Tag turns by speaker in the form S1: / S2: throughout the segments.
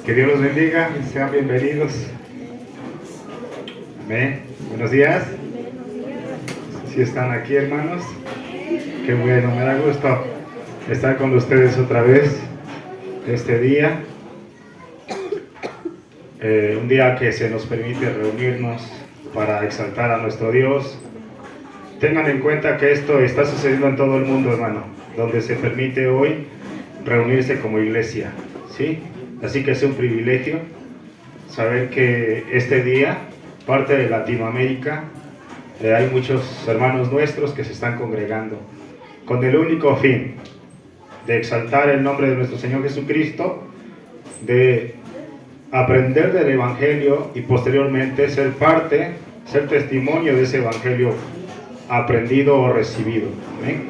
S1: Que Dios los bendiga, sean bienvenidos. Amén. Buenos días. Si están aquí, hermanos, qué bueno, me da gusto estar con ustedes otra vez este día. Un día que se nos permite reunirnos para exaltar a nuestro Dios. Tengan en cuenta que esto está sucediendo en todo el mundo, hermano, donde se permite hoy reunirse como iglesia, ¿sí? Así que es un privilegio saber que este día, parte de Latinoamérica, hay muchos hermanos nuestros que se están congregando con el único fin de exaltar el nombre de nuestro Señor Jesucristo, de aprender del Evangelio y posteriormente ser parte, ser testimonio de ese Evangelio aprendido o recibido. ¿Amén?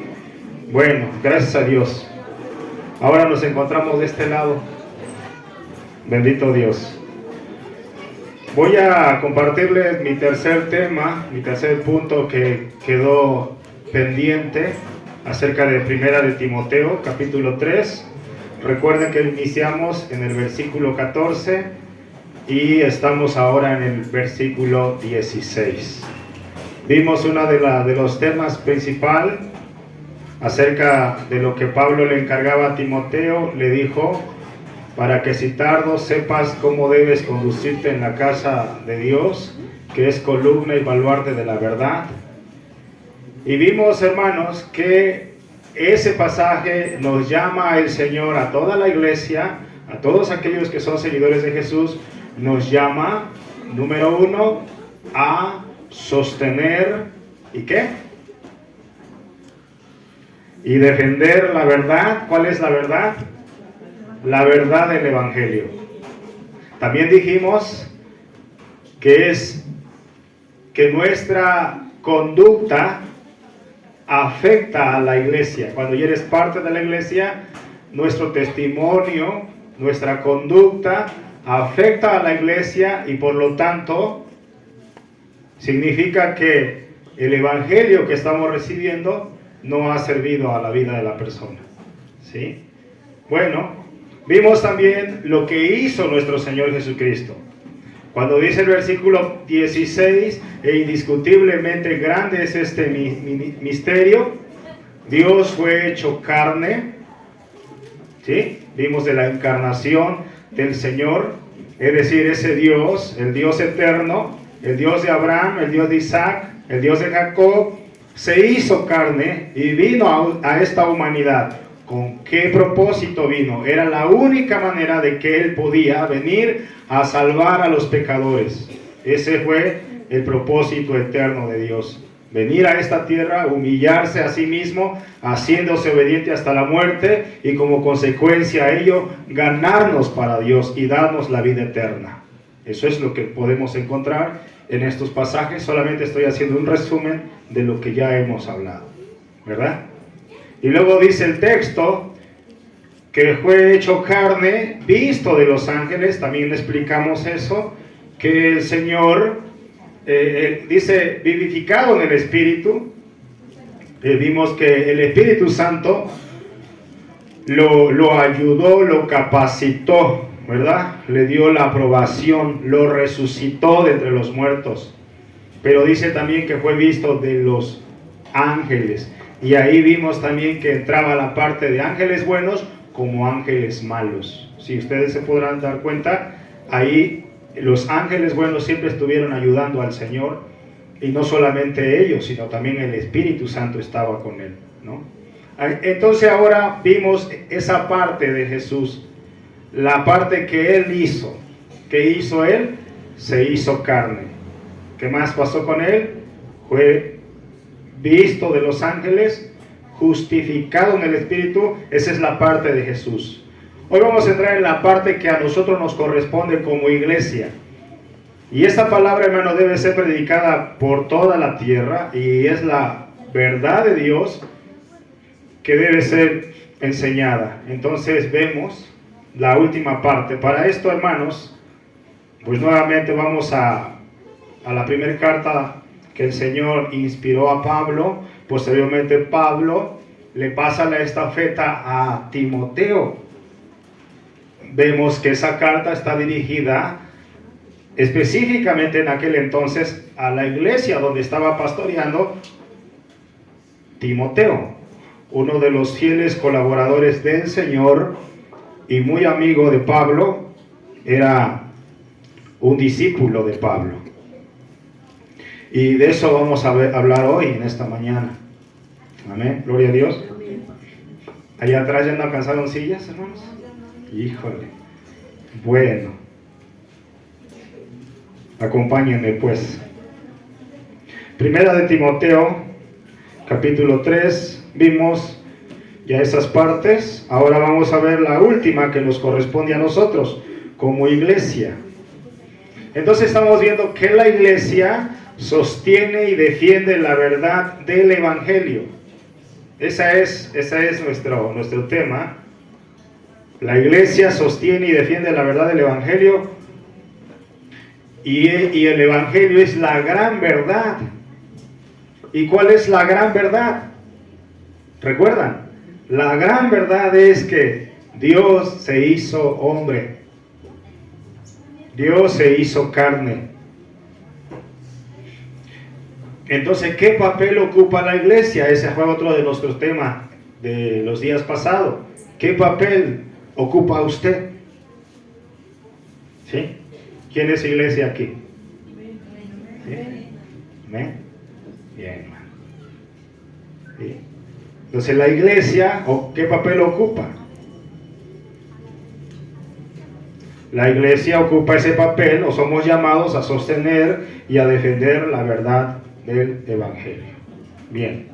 S1: Bueno, gracias a Dios. Ahora nos encontramos de este lado. Bendito Dios. Voy a compartirles mi tercer tema, mi tercer punto que quedó pendiente acerca de Primera de Timoteo, capítulo 3. Recuerden que iniciamos en el versículo 14 y estamos ahora en el versículo 16. Vimos uno de los temas principales acerca de lo que Pablo le encargaba a Timoteo. Le dijo: para que si tardo sepas cómo debes conducirte en la casa de Dios, que es columna y baluarte de la verdad. Y vimos, hermanos, que ese pasaje nos llama el Señor a toda la iglesia, a todos aquellos que son seguidores de Jesús, nos llama, número uno, a sostener, ¿y qué? Y defender la verdad. ¿Cuál es la verdad? La verdad del Evangelio. También dijimos que es que nuestra conducta afecta a la iglesia. Cuando ya eres parte de la iglesia, nuestro testimonio, nuestra conducta afecta a la iglesia y por lo tanto significa que el Evangelio que estamos recibiendo no ha servido a la vida de la persona. ¿Sí? Bueno, vimos también lo que hizo nuestro Señor Jesucristo. Cuando dice el versículo 16, e indiscutiblemente grande es este misterio, Dios fue hecho carne, ¿sí? Vimos de la encarnación del Señor, es decir, ese Dios, el Dios eterno, el Dios de Abraham, el Dios de Isaac, el Dios de Jacob, se hizo carne y vino a esta humanidad. ¿Con qué propósito vino? Era la única manera de que Él podía venir a salvar a los pecadores. Ese fue el propósito eterno de Dios. Venir a esta tierra, humillarse a sí mismo, haciéndose obediente hasta la muerte y como consecuencia a ello, ganarnos para Dios y darnos la vida eterna. Eso es lo que podemos encontrar en estos pasajes. Solamente estoy haciendo un resumen de lo que ya hemos hablado, ¿verdad? Y luego dice el texto que fue hecho carne, visto de los ángeles. También explicamos eso, que el Señor dice vivificado en el Espíritu. Vimos que el Espíritu Santo lo ayudó, lo capacitó, ¿verdad? Le dio la aprobación, lo resucitó de entre los muertos. Pero dice también que fue visto de los ángeles. Y ahí vimos también que entraba la parte de ángeles buenos como ángeles malos. Si ustedes se podrán dar cuenta, ahí los ángeles buenos siempre estuvieron ayudando al Señor. Y no solamente ellos, sino también el Espíritu Santo estaba con él, ¿no? Entonces ahora vimos esa parte de Jesús. La parte que Él hizo. ¿Qué hizo Él? Se hizo carne. ¿Qué más pasó con Él? Fue visto de los ángeles, justificado en el Espíritu. Esa es la parte de Jesús. Hoy vamos a entrar en la parte que a nosotros nos corresponde como iglesia. Y esta palabra, hermano, debe ser predicada por toda la tierra y es la verdad de Dios que debe ser enseñada. Entonces vemos la última parte. Para esto, hermanos, pues nuevamente vamos a la primera carta que el Señor inspiró a Pablo. Posteriormente Pablo le pasa la estafeta a Timoteo. Vemos que esa carta está dirigida específicamente en aquel entonces a la iglesia donde estaba pastoreando Timoteo, uno de los fieles colaboradores del Señor y muy amigo de Pablo. Era un discípulo de Pablo. Y de eso vamos a hablar hoy, en esta mañana. Amén, gloria a Dios. Allá atrás ya no alcanzaron sillas, hermanos. Híjole. Bueno. Acompáñenme pues. Primera de Timoteo, capítulo 3. Vimos ya esas partes. Ahora vamos a ver la última que nos corresponde a nosotros como iglesia. Entonces estamos viendo que la iglesia sostiene y defiende la verdad del evangelio. Ese es nuestro tema. La iglesia sostiene y defiende la verdad del evangelio. Y el evangelio es la gran verdad. ¿Y cuál es la gran verdad? ¿Recuerdan? La gran verdad es que Dios se hizo hombre. Dios se hizo carne. Entonces, ¿qué papel ocupa la iglesia? Ese fue otro de nuestros temas de los días pasados. ¿Qué papel ocupa usted? ¿Sí? ¿Quién es iglesia aquí? ¿Sí? ¿Amén? Bien, hermano. ¿Sí? Entonces, la iglesia, ¿qué papel ocupa? La iglesia ocupa ese papel, o somos llamados a sostener y a defender la verdad del evangelio. Bien,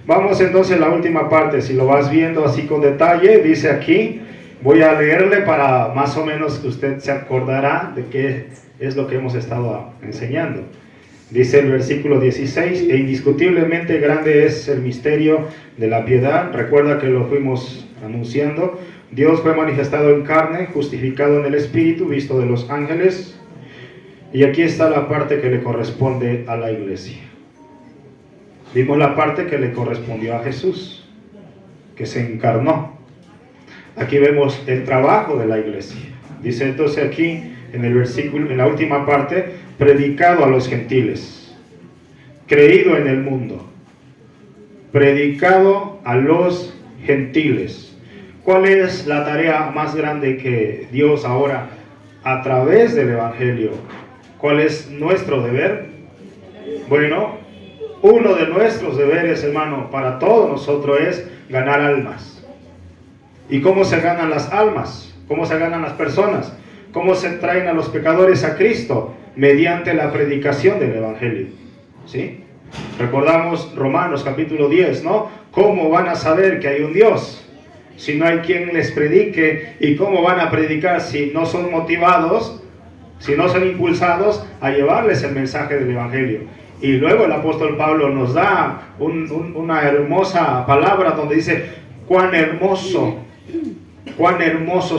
S1: vamos entonces a la última parte. Si lo vas viendo así con detalle, dice aquí, voy a leerle para más o menos que usted se acordará de qué es lo que hemos estado enseñando. Dice el versículo 16, e indiscutiblemente grande es el misterio de la piedad. Recuerda que lo fuimos anunciando. Dios fue manifestado en carne, justificado en el Espíritu, visto de los ángeles. Y aquí está la parte que le corresponde a la iglesia. Vimos la parte que le correspondió a Jesús, que se encarnó. Aquí vemos el trabajo de la iglesia. Dice entonces aquí en el versículo, en la última parte, predicado a los gentiles, creído en el mundo, predicado a los gentiles. ¿Cuál es la tarea más grande que Dios ahora, a través del evangelio, cuál es nuestro deber? Bueno, uno de nuestros deberes, hermano, para todos nosotros es ganar almas. ¿Y cómo se ganan las almas? ¿Cómo se ganan las personas? ¿Cómo se traen a los pecadores a Cristo? Mediante la predicación del evangelio. ¿Sí? Recordamos Romanos capítulo 10, ¿no? ¿Cómo van a saber que hay un Dios si no hay quien les predique? ¿Y cómo van a predicar si no son motivados, si no son impulsados a llevarles el mensaje del evangelio? Y luego el apóstol Pablo nos da una hermosa palabra donde dice, cuán hermosos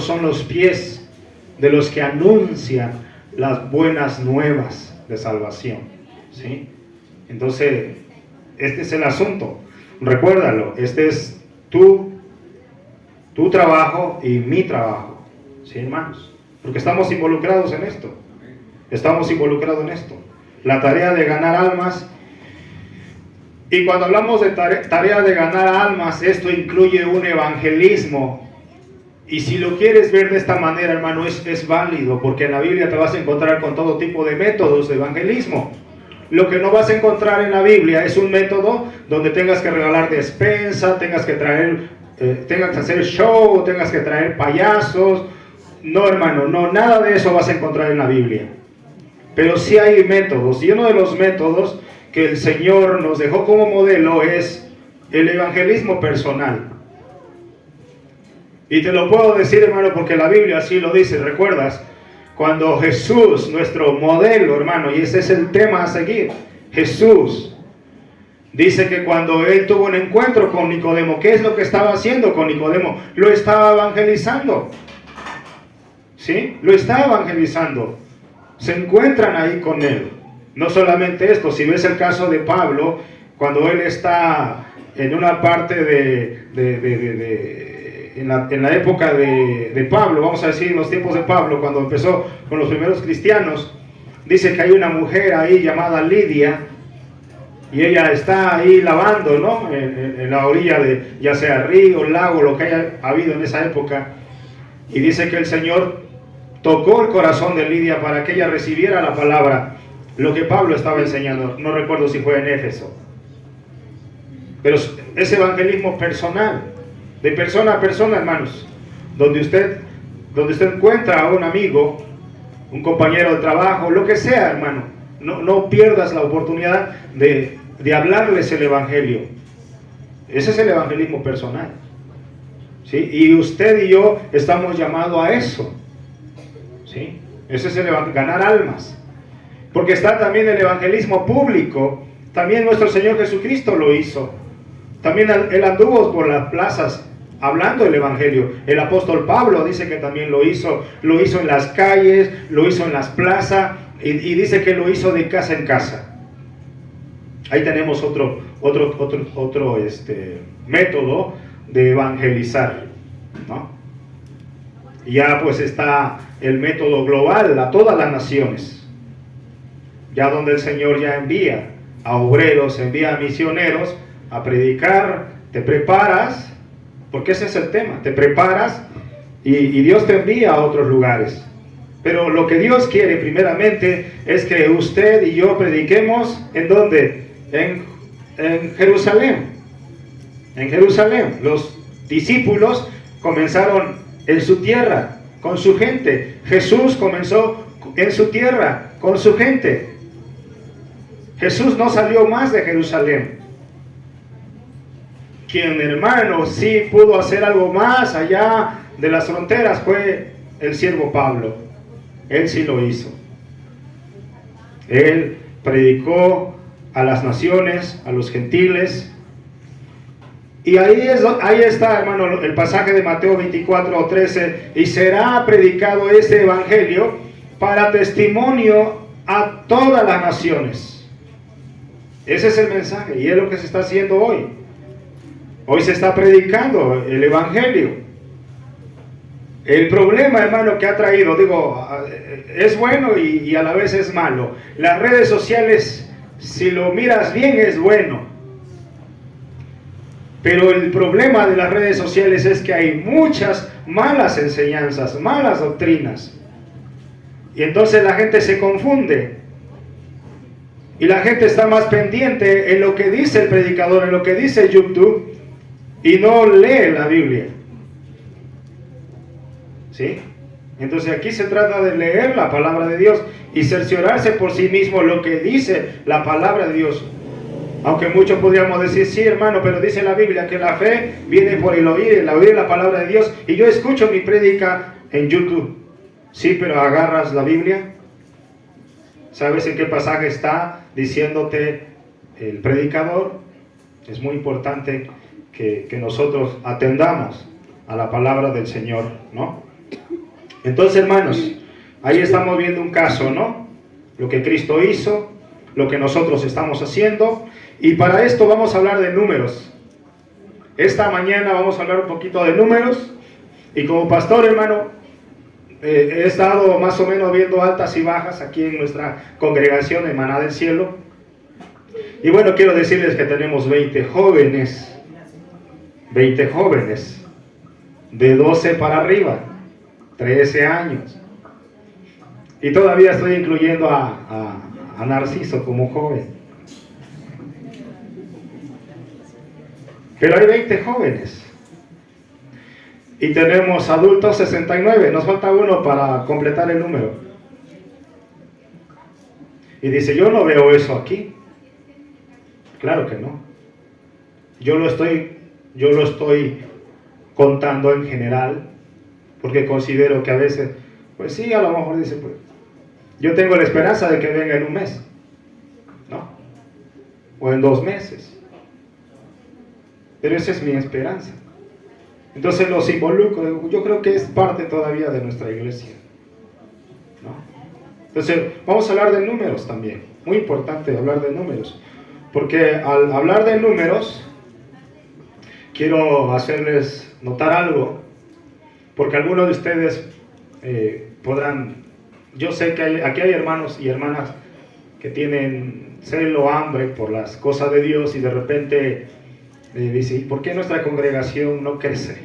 S1: son los pies de los que anuncian las buenas nuevas de salvación. ¿Sí? Entonces, este es el asunto. Recuérdalo, este es tu trabajo y mi trabajo. ¿Sí, hermanos? Porque estamos involucrados en esto. Estamos involucrados en esto. La tarea de ganar almas. Y cuando hablamos de tarea de ganar almas, esto incluye un evangelismo. Y si lo quieres ver de esta manera, hermano, es válido, porque en la Biblia te vas a encontrar con todo tipo de métodos de evangelismo. Lo que no vas a encontrar en la Biblia es un método donde tengas que regalar despensa, tengas que hacer show, tengas que traer payasos. No, hermano, no, nada de eso vas a encontrar en la Biblia. Pero sí hay métodos, y uno de los métodos que el Señor nos dejó como modelo es el evangelismo personal. Y te lo puedo decir, hermano, porque la Biblia así lo dice. ¿Recuerdas? Cuando Jesús, nuestro modelo, hermano, y ese es el tema a seguir, Jesús dice que cuando él tuvo un encuentro con Nicodemo, ¿qué es lo que estaba haciendo con Nicodemo? Lo estaba evangelizando. ¿Sí? Lo estaba evangelizando. Se encuentran ahí con él. No solamente esto, si ves el caso de Pablo, cuando él está en una parte en la época de Pablo, vamos a decir en los tiempos de Pablo, cuando empezó con los primeros cristianos, dice que hay una mujer ahí llamada Lidia, y ella está ahí lavando, ¿no? En la orilla de ya sea río, lago, lo que haya habido en esa época, y dice que el Señor tocó el corazón de Lidia para que ella recibiera la palabra, lo que Pablo estaba enseñando. No recuerdo si fue en Éfeso, pero es evangelismo personal, de persona a persona, hermanos, donde usted encuentra a un amigo, un compañero de trabajo, lo que sea, hermano, no pierdas la oportunidad de hablarles el evangelio. Ese es el evangelismo personal, ¿sí? Y usted y yo estamos llamados a eso, ¿sí? Ese es el ganar almas, porque está también el evangelismo público. También nuestro Señor Jesucristo lo hizo. También Él anduvo por las plazas hablando el evangelio. El apóstol Pablo dice que también lo hizo en las calles, lo hizo en las plazas, y dice que lo hizo de casa en casa. Ahí tenemos otro método de evangelizar, ¿no? Y ya pues está el método global a todas las naciones, ya donde el Señor ya envía a obreros, envía a misioneros a predicar. Te preparas, porque ese es el tema, te preparas y Dios te envía a otros lugares. Pero lo que Dios quiere primeramente es que usted y yo prediquemos. ¿En dónde? En Jerusalén. En Jerusalén. Los discípulos comenzaron en su tierra, con su gente. Jesús comenzó en su tierra, con su gente. Jesús no salió más de Jerusalén. Quien, hermano, sí pudo hacer algo más allá de las fronteras fue el siervo Pablo. Él sí lo hizo. Él predicó a las naciones, a los gentiles. Y ahí está, hermano, el pasaje de Mateo 24:13. Y será predicado este evangelio para testimonio a todas las naciones. Ese es el mensaje, y es lo que se está haciendo hoy. Hoy se está predicando el evangelio. El problema, hermano, que ha traído, es bueno y a la vez es malo. Las redes sociales, si lo miras bien, es bueno. Pero el problema de las redes sociales es que hay muchas malas enseñanzas, malas doctrinas. Y entonces la gente se confunde. Y la gente está más pendiente en lo que dice el predicador, en lo que dice YouTube, y no lee la Biblia. ¿Sí? Entonces aquí se trata de leer la palabra de Dios y cerciorarse por sí mismo lo que dice la palabra de Dios. Aunque muchos podríamos decir, sí, hermano, pero dice la Biblia que la fe viene por el oír la palabra de Dios. Y yo escucho mi prédica en YouTube. Sí, pero agarras la Biblia. ¿Sabes en qué pasaje está diciéndote el predicador? Es muy importante que nosotros atendamos a la palabra del Señor, ¿no? Entonces, hermanos, ahí estamos viendo un caso, ¿no? Lo que Cristo hizo, lo que nosotros estamos haciendo. Y para esto vamos a hablar de números. Esta mañana vamos a hablar un poquito de números. Y como pastor, hermano, he estado más o menos viendo altas y bajas aquí en nuestra congregación en Maná del Cielo. Y bueno, quiero decirles que tenemos 20 jóvenes de 12 para arriba, 13 años. Y todavía estoy incluyendo a Narciso como joven. Pero hay 20 jóvenes. Y tenemos adultos 69. Nos falta uno para completar el número. Y dice, yo no veo eso aquí. Claro que no. Yo lo estoy contando en general, porque considero que a veces, pues sí, a lo mejor dice, pues, yo tengo la esperanza de que venga en un mes, ¿no? O en 2 meses. Pero esa es mi esperanza. Entonces los involucro. Yo creo que es parte todavía de nuestra iglesia, ¿no? Entonces vamos a hablar de números también. Muy importante hablar de números. Porque al hablar de números, quiero hacerles notar algo, porque algunos de ustedes podrán, yo sé que aquí hay hermanos y hermanas que tienen celo, hambre por las cosas de Dios y de repente dicen, ¿por qué nuestra congregación no crece?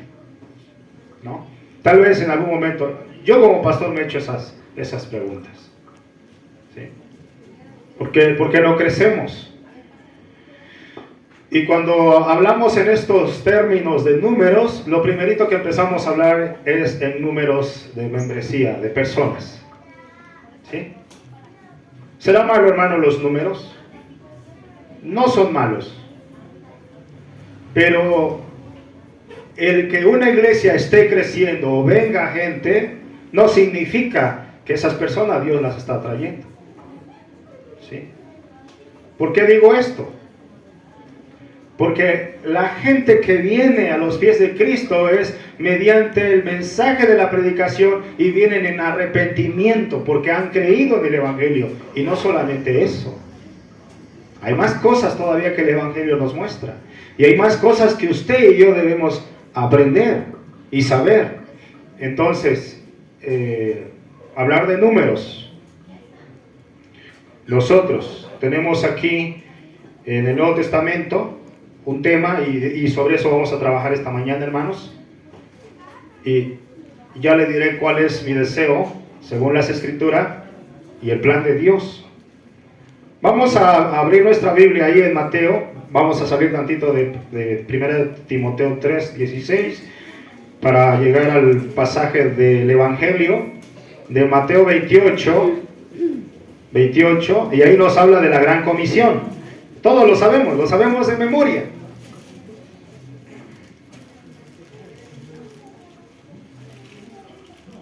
S1: ¿No? Tal vez en algún momento, yo como pastor me he hecho esas preguntas. ¿Sí? ¿Por qué no crecemos? Y cuando hablamos en estos términos de números, lo primerito que empezamos a hablar es en números de membresía, de personas. ¿Sí? ¿Será malo, hermano, los números? No son malos. Pero el que una iglesia esté creciendo o venga gente, no significa que esas personas Dios las está trayendo. ¿Sí? ¿Por qué digo esto? Porque la gente que viene a los pies de Cristo es mediante el mensaje de la predicación y vienen en arrepentimiento porque han creído en el Evangelio. Y no solamente eso. Hay más cosas todavía que el Evangelio nos muestra. Y hay más cosas que usted y yo debemos aprender y saber. Entonces, hablar de números. Nosotros tenemos aquí en el Nuevo Testamento un tema y sobre eso vamos a trabajar esta mañana, hermanos. Y ya le diré cuál es mi deseo, según las Escrituras y el plan de Dios. Vamos a abrir nuestra Biblia ahí en Mateo. Vamos a salir tantito de 1 Timoteo 3, 16, para llegar al pasaje del Evangelio de Mateo 28, y ahí nos habla de la gran comisión. Todos lo sabemos de memoria.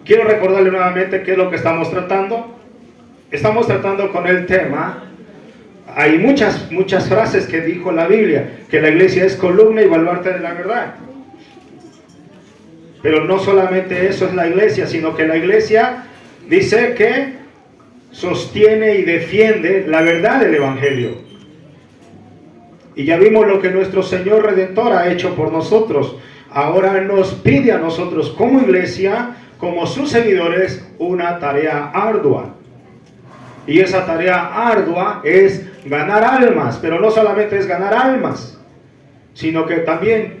S1: Quiero recordarle nuevamente qué es lo que estamos tratando. Estamos tratando con el tema, hay muchas frases que dijo la Biblia, que la iglesia es columna y baluarte de la verdad. Pero no solamente eso es la iglesia, sino que la iglesia dice que sostiene y defiende la verdad del Evangelio. Y ya vimos lo que nuestro Señor Redentor ha hecho por nosotros. Ahora nos pide a nosotros como iglesia, como sus seguidores, una tarea ardua. Y esa tarea ardua es ganar almas, pero no solamente es ganar almas, sino que también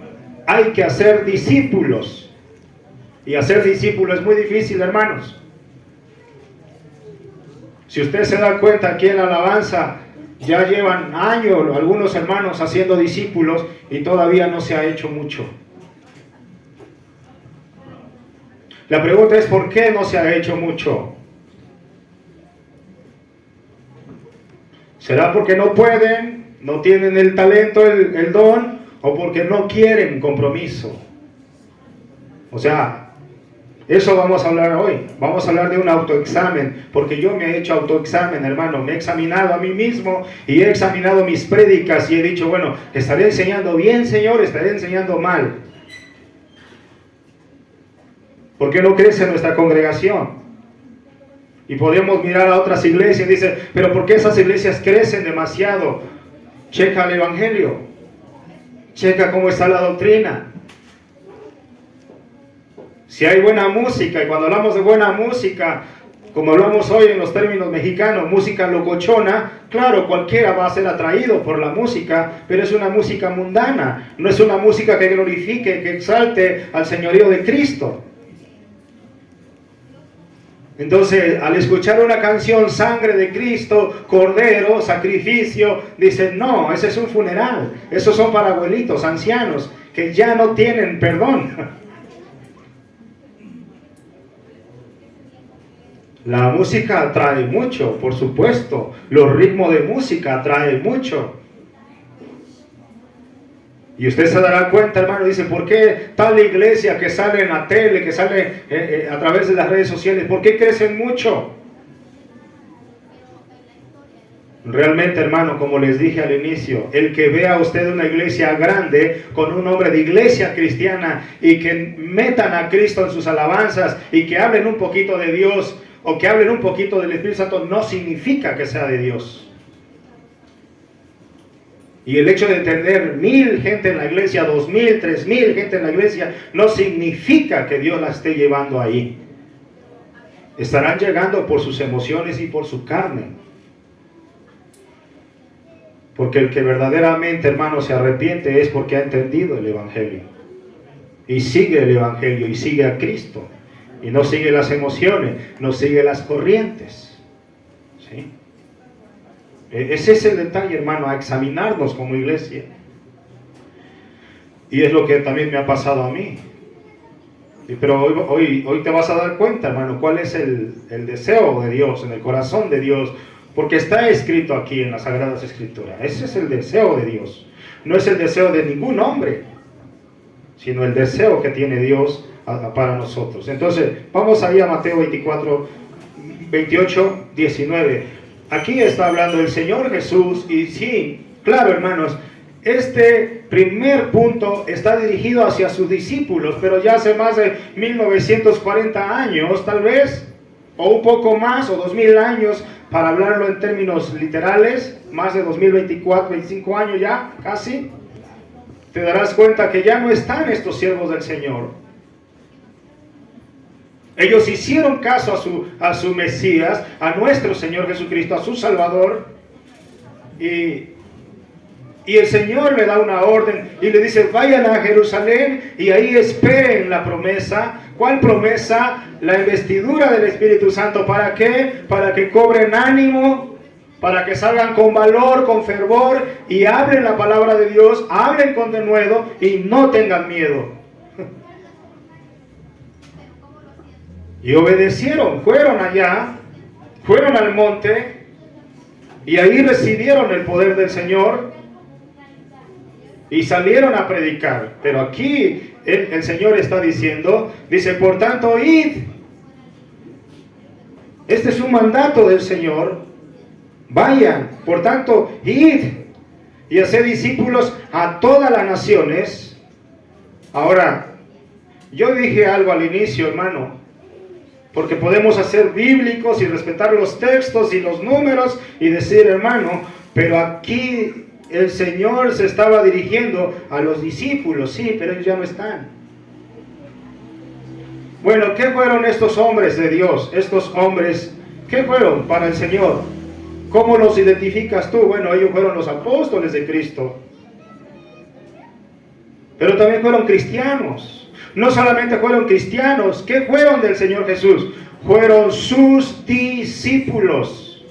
S1: hay que hacer discípulos. Y hacer discípulos es muy difícil, hermanos. Si usted se da cuenta, aquí en la alabanza ya llevan años algunos hermanos haciendo discípulos y todavía no se ha hecho mucho. La pregunta es, ¿por qué no se ha hecho mucho? ¿Será porque no pueden, no tienen el talento, el don, o porque no quieren compromiso? O sea, eso vamos a hablar hoy. Vamos a hablar de un autoexamen, porque yo me he hecho autoexamen, hermano. Me he examinado a mí mismo y he examinado mis prédicas y he dicho, bueno, ¿estaré enseñando bien, Señor? ¿Estaré enseñando mal? ¿Por qué no crece nuestra congregación? Y podemos mirar a otras iglesias y dice, pero ¿por qué esas iglesias crecen demasiado? Checa el Evangelio, checa cómo está la doctrina. Si hay buena música, y cuando hablamos de buena música, como hablamos hoy en los términos mexicanos, música locochona, claro, cualquiera va a ser atraído por la música, pero es una música mundana, no es una música que glorifique, que exalte al señorío de Cristo. Entonces, al escuchar una canción, sangre de Cristo, cordero, sacrificio, dicen, no, ese es un funeral. Esos son para abuelitos, ancianos, que ya no tienen perdón. La música atrae mucho, por supuesto. Los ritmos de música atraen mucho. Y usted se dará cuenta, hermano, dice, ¿por qué tal iglesia que sale en la tele, que sale a través de las redes sociales, por qué crecen mucho? Realmente, hermano, como les dije al inicio, el que vea usted una iglesia grande, con un nombre de iglesia cristiana, y que metan a Cristo en sus alabanzas, y que hablen un poquito de Dios, o que hablen un poquito del Espíritu Santo, no significa que sea de Dios. Y el hecho de tener 1000 gente en la iglesia, 2000, 3000 gente en la iglesia, no significa que Dios la esté llevando ahí. Estarán llegando por sus emociones y por su carne. Porque el que verdaderamente, hermano, se arrepiente es porque ha entendido el Evangelio. Y sigue el Evangelio y sigue a Cristo. Y no sigue las emociones, no sigue las corrientes. ¿Sí? Ese es el detalle, hermano, a examinarnos como iglesia. Y es lo que también me ha pasado a mí. Pero hoy te vas a dar cuenta, hermano, cuál es el deseo de Dios, en el corazón de Dios. Porque está escrito aquí en las Sagradas Escrituras. Ese es el deseo de Dios. No es el deseo de ningún hombre, sino el deseo que tiene Dios para nosotros. Entonces, vamos ahí a Mateo 24, 28, 19. Aquí está hablando el Señor Jesús y sí, claro, hermanos, este primer punto está dirigido hacia sus discípulos, pero ya hace más de 1940 años, tal vez, o un poco más, o 2000 años, para hablarlo en términos literales, más de 2024, 25 años ya, casi, te darás cuenta que ya no están estos siervos del Señor. Ellos hicieron caso a su Mesías, a nuestro Señor Jesucristo, a su Salvador, y el Señor le da una orden y le dice: vayan a Jerusalén y ahí esperen la promesa. ¿Cuál promesa? La investidura del Espíritu Santo. ¿Para qué? Para que cobren ánimo, para que salgan con valor, con fervor y hablen la palabra de Dios, hablen con denuedo y no tengan miedo. Y obedecieron, fueron allá, fueron al monte y ahí recibieron el poder del Señor y salieron a predicar. Pero aquí el Señor está diciendo, dice: por tanto, id. Este es un mandato del Señor. Vayan, por tanto, id y haced discípulos a todas las naciones. Ahora, yo dije algo al inicio, hermano, porque podemos ser bíblicos y respetar los textos y los números y decir, hermano, pero aquí el Señor se estaba dirigiendo a los discípulos, sí, pero ellos ya no están. Bueno, ¿qué fueron estos hombres de Dios? Estos hombres, ¿qué fueron para el Señor? ¿Cómo los identificas tú? Bueno, ellos fueron los apóstoles de Cristo, pero también fueron cristianos. No solamente fueron cristianos, ¿qué fueron del Señor Jesús? Fueron sus discípulos,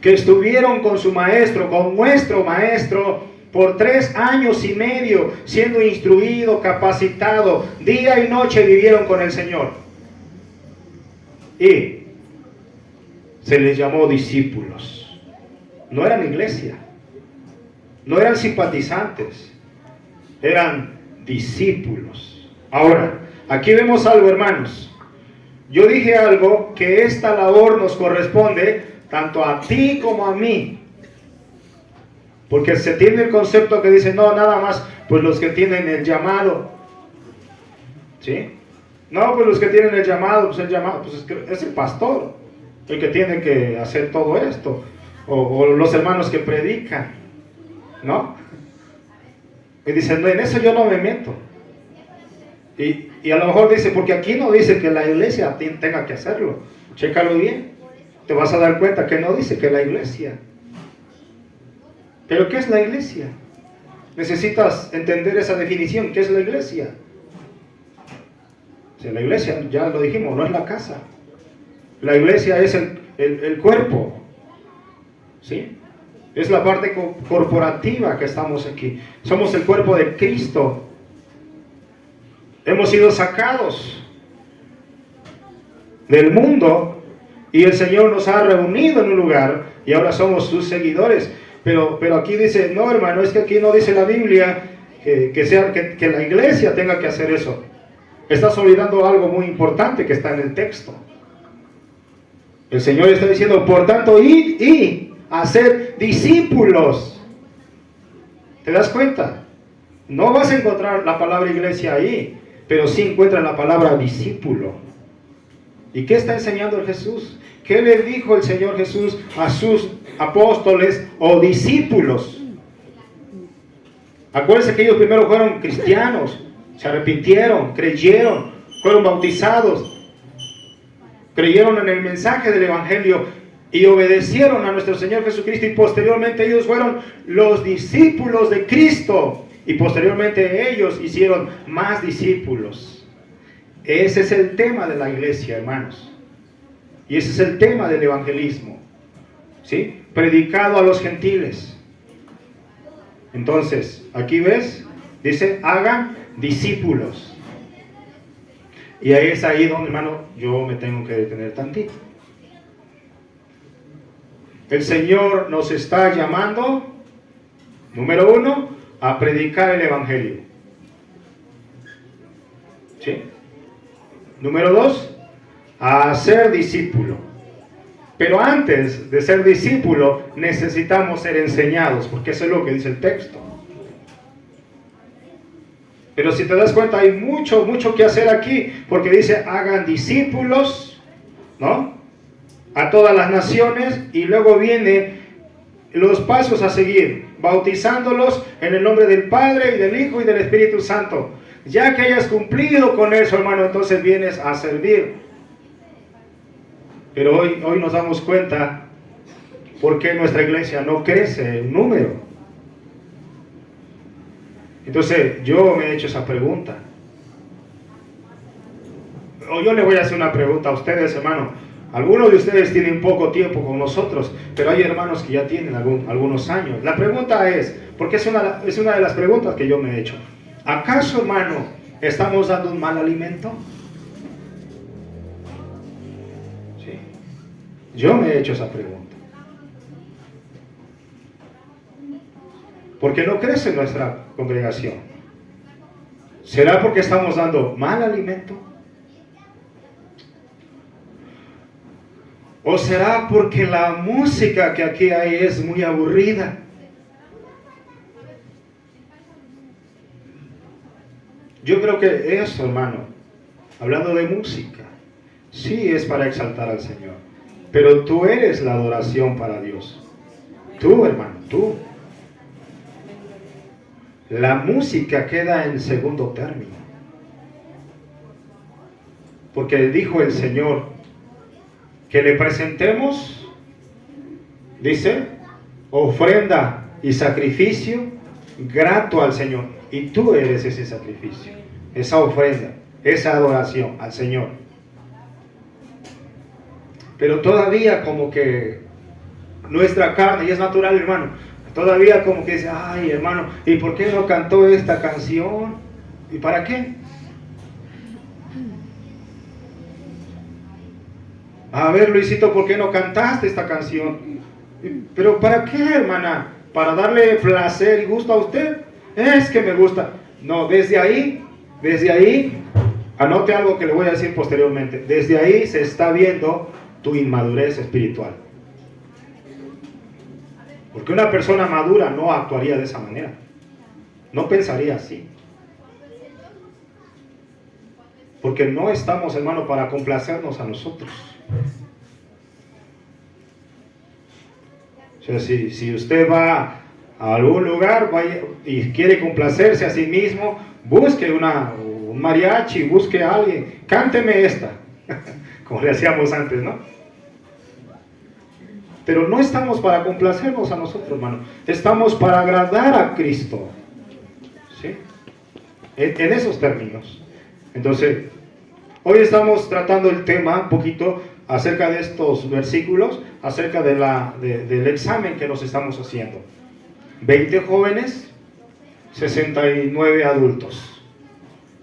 S1: que estuvieron con su maestro, con nuestro maestro, por 3 años y medio, siendo instruido, capacitado, día y noche vivieron con el Señor. Y se les llamó discípulos. No eran iglesia, no eran simpatizantes, eran discípulos. Ahora, aquí vemos algo, hermanos. Yo dije algo, que esta labor nos corresponde tanto a ti como a mí. Porque se tiene el concepto que dice, no, nada más, pues los que tienen el llamado. ¿Sí? No, pues los que tienen el llamado, pues es el pastor el que tiene que hacer todo esto. O los hermanos que predican. ¿No? Y dicen, no, en eso yo no me meto. Y a lo mejor dice, porque aquí no dice que la iglesia tenga que hacerlo. Chécalo bien. Te vas a dar cuenta que no dice que la iglesia. ¿Pero qué es la iglesia? Necesitas entender esa definición. ¿Qué es la iglesia? Si la iglesia, ya lo dijimos, no es la casa. La iglesia es el cuerpo. ¿Sí? Es la parte corporativa que estamos aquí. Somos el cuerpo de Cristo. Hemos sido sacados del mundo y el Señor nos ha reunido en un lugar y ahora somos sus seguidores. Pero aquí dice, no, hermano, es que aquí no dice la Biblia que la iglesia tenga que hacer eso. Estás olvidando algo muy importante que está en el texto. El Señor está diciendo, por tanto, id y hacer discípulos. ¿Te das cuenta? No vas a encontrar la palabra iglesia ahí, pero sí encuentras la palabra discípulo. ¿Y qué está enseñando el Jesús? ¿Qué le dijo el Señor Jesús a sus apóstoles o discípulos? Acuérdense que ellos primero fueron cristianos, se arrepintieron, creyeron, fueron bautizados, creyeron en el mensaje del Evangelio y obedecieron a nuestro Señor Jesucristo, y posteriormente ellos fueron los discípulos de Cristo, y posteriormente ellos hicieron más discípulos. Ese es el tema de la iglesia, hermanos, y ese es el tema del evangelismo, ¿sí? Predicado a los gentiles. Entonces, aquí ves, dice, hagan discípulos. Y ahí es ahí donde, hermano, yo me tengo que detener tantito. El Señor nos está llamando, número 1, a predicar el Evangelio. ¿Sí? Número 2, a ser discípulo. Pero antes de ser discípulo, necesitamos ser enseñados, porque eso es lo que dice el texto. Pero si te das cuenta, hay mucho que hacer aquí, porque dice, hagan discípulos, ¿no? A todas las naciones, y luego viene los pasos a seguir, bautizándolos en el nombre del Padre, y del Hijo, y del Espíritu Santo. Ya que hayas cumplido con eso, hermano, entonces vienes a servir. Pero hoy nos damos cuenta por qué nuestra iglesia no crece en número. Entonces, yo me he hecho esa pregunta. O yo le voy a hacer una pregunta a ustedes, hermano. Algunos de ustedes tienen poco tiempo con nosotros, pero hay hermanos que ya tienen algunos años. La pregunta es, porque es una de las preguntas que yo me he hecho. ¿Acaso, hermano, estamos dando un mal alimento? ¿Sí? Yo me he hecho esa pregunta. ¿Por qué no crece nuestra congregación? ¿Será porque estamos dando mal alimento? ¿O será porque la música que aquí hay es muy aburrida? Yo creo que eso, hermano, hablando de música, sí es para exaltar al Señor. Pero tú eres la adoración para Dios. Tú, hermano, tú. La música queda en segundo término. Porque dijo el Señor que le presentemos, dice, ofrenda y sacrificio grato al Señor. Y tú eres ese sacrificio, esa ofrenda, esa adoración al Señor. Pero todavía como que nuestra carne, y es natural, hermano, todavía como que dice, ay, hermano, ¿y por qué no cantó esta canción? ¿Y para qué? A ver, Luisito, ¿por qué no cantaste esta canción? ¿Pero para qué, hermana? ¿Para darle placer y gusto a usted? Es que me gusta. No, desde ahí, anote algo que le voy a decir posteriormente. Desde ahí se está viendo tu inmadurez espiritual. Porque una persona madura no actuaría de esa manera. No pensaría así. Porque no estamos, hermano, para complacernos a nosotros. O sea, si usted va a algún lugar vaya, y quiere complacerse a sí mismo, busque un mariachi, busque a alguien, cánteme esta, como le hacíamos antes, ¿no? Pero no estamos para complacernos a nosotros, hermano. Estamos para agradar a Cristo. ¿Sí? En esos términos. Entonces, hoy estamos tratando el tema un poquito acerca de estos versículos, acerca del examen que nos estamos haciendo. 20 jóvenes, 69 adultos.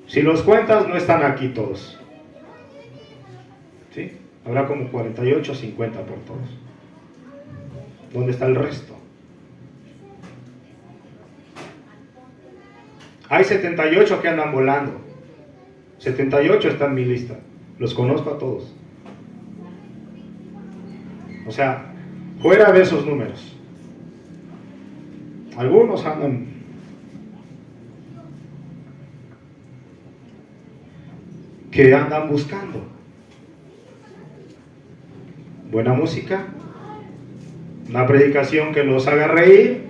S1: Si los cuentas, no están aquí todos. ¿Sí? Habrá como 48, 50 por todos. ¿Dónde está el resto? Hay 78 que andan volando. 78 están en mi lista. Los conozco a todos. O sea, fuera de esos números. Algunos andan buscando. buena música, una predicación que los haga reír,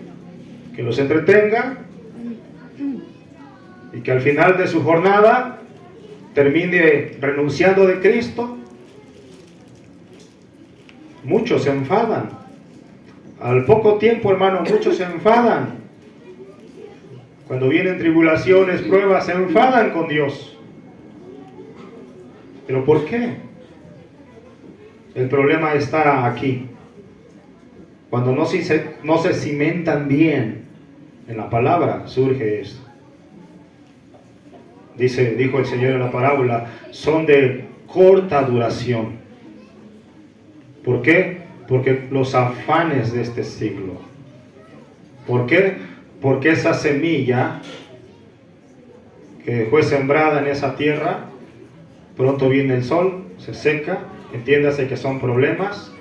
S1: que los entretenga y que al final de su jornada termine renunciando de Cristo. Muchos se enfadan. Al poco tiempo, hermano, muchos se enfadan. Cuando vienen tribulaciones, pruebas, se enfadan con Dios. ¿Pero por qué? El problema está aquí. Cuando no se cimentan bien en la palabra, surge esto. Dijo el Señor en la parábola, son de corta duración. ¿Por qué? Porque los afanes de este siglo. ¿Por qué? Porque esa semilla que fue sembrada en esa tierra, pronto viene el sol, se seca, entiéndase que son problemas,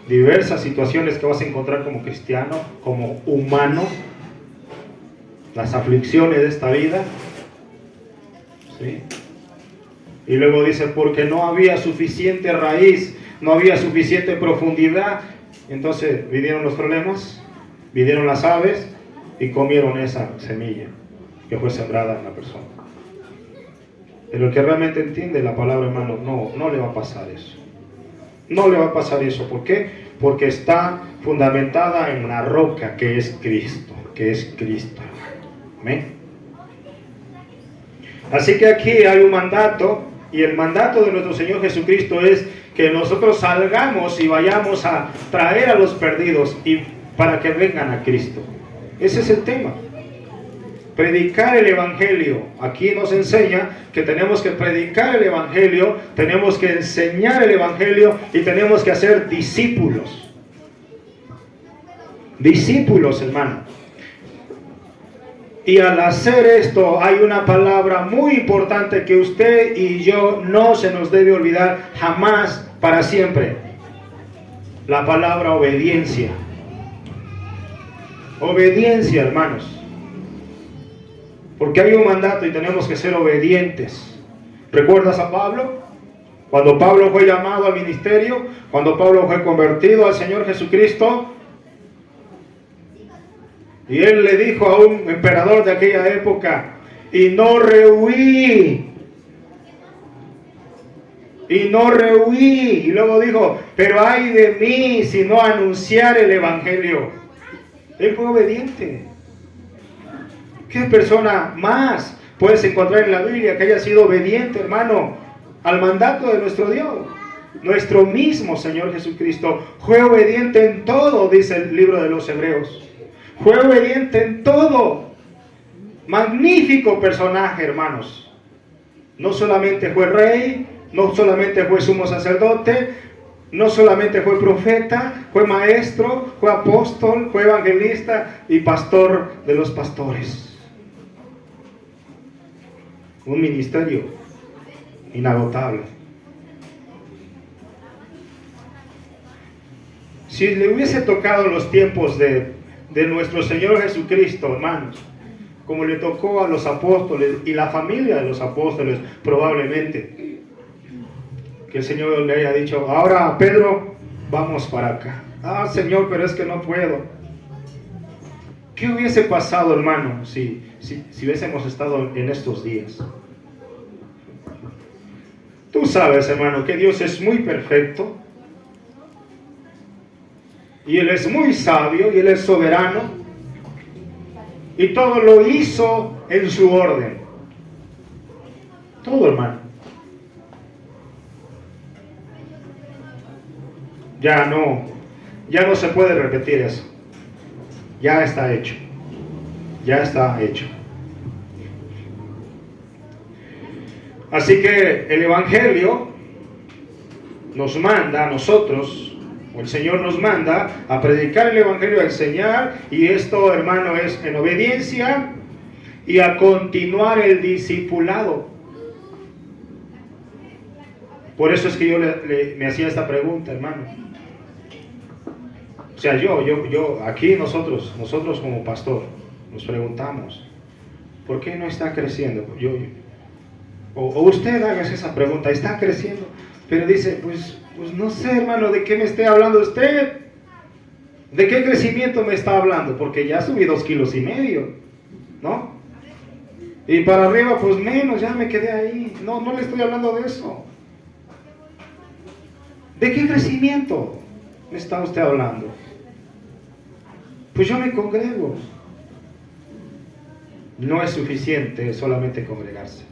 S1: diversas situaciones que vas a encontrar como cristiano, como humano, las aflicciones de esta vida, ¿sí? Y luego dice, porque no había suficiente raíz, no había suficiente profundidad, entonces vinieron los problemas, vinieron las aves y comieron esa semilla que fue sembrada en la persona. Pero el que realmente entiende la palabra, hermano, no le va a pasar eso. No le va a pasar eso. ¿Por qué? Porque está fundamentada en una roca que es Cristo, Amén. Así que aquí hay un mandato, y el mandato de nuestro Señor Jesucristo es que nosotros salgamos y vayamos a traer a los perdidos y para que vengan a Cristo. Ese es el tema. Predicar el Evangelio. Aquí nos enseña que tenemos que predicar el Evangelio, tenemos que enseñar el Evangelio y tenemos que hacer discípulos. Discípulos, hermano. Y al hacer esto hay una palabra muy importante que usted y yo no se nos debe olvidar jamás, para siempre. La palabra obediencia. Obediencia, hermanos. Porque hay un mandato y tenemos que ser obedientes. ¿Recuerdas a Pablo? Cuando Pablo fue llamado al ministerio, cuando Pablo fue convertido al Señor Jesucristo, y él le dijo a un emperador de aquella época, y no rehuí, y luego dijo, pero ay de mí si no anunciar el Evangelio. Él fue obediente. ¿Qué persona más puedes encontrar en la Biblia que haya sido obediente, hermano, al mandato de nuestro Dios? Nuestro mismo Señor Jesucristo fue obediente en todo, dice el libro de los Hebreos. Fue obediente en todo. Magnífico personaje, hermanos. No solamente fue rey, no solamente fue sumo sacerdote, no solamente fue profeta, fue maestro, fue apóstol, fue evangelista y pastor de los pastores. Un ministerio inagotable. Si le hubiese tocado los tiempos de nuestro Señor Jesucristo, hermanos, como le tocó a los apóstoles y la familia de los apóstoles, probablemente, que el Señor le haya dicho, ahora Pedro, vamos para acá. Ah, Señor, pero es que no puedo. ¿Qué hubiese pasado, hermano, si hubiésemos estado en estos días? Tú sabes, hermano, que Dios es muy perfecto, y Él es muy sabio, y Él es soberano, y todo lo hizo en su orden. Todo, hermano. Ya no se puede repetir eso. Ya está hecho. Ya está hecho. Así que el Evangelio nos manda a nosotros, o el Señor nos manda a predicar el Evangelio, a enseñar, y esto, hermano, es en obediencia y a continuar el discipulado. Por eso es que yo me hacía esta pregunta, hermano. O sea, aquí nosotros como pastor, nos preguntamos, ¿por qué no está creciendo? O usted haga esa pregunta, está creciendo, pero dice, pues Pues no sé, hermano, de qué me esté hablando usted. ¿De qué crecimiento me está hablando? Porque ya subí 2,5 kilos, ¿no? Y para arriba, pues menos, ya me quedé ahí. No, no le estoy hablando de eso. ¿De qué crecimiento me está usted hablando? Pues yo me congrego. No es suficiente solamente congregarse.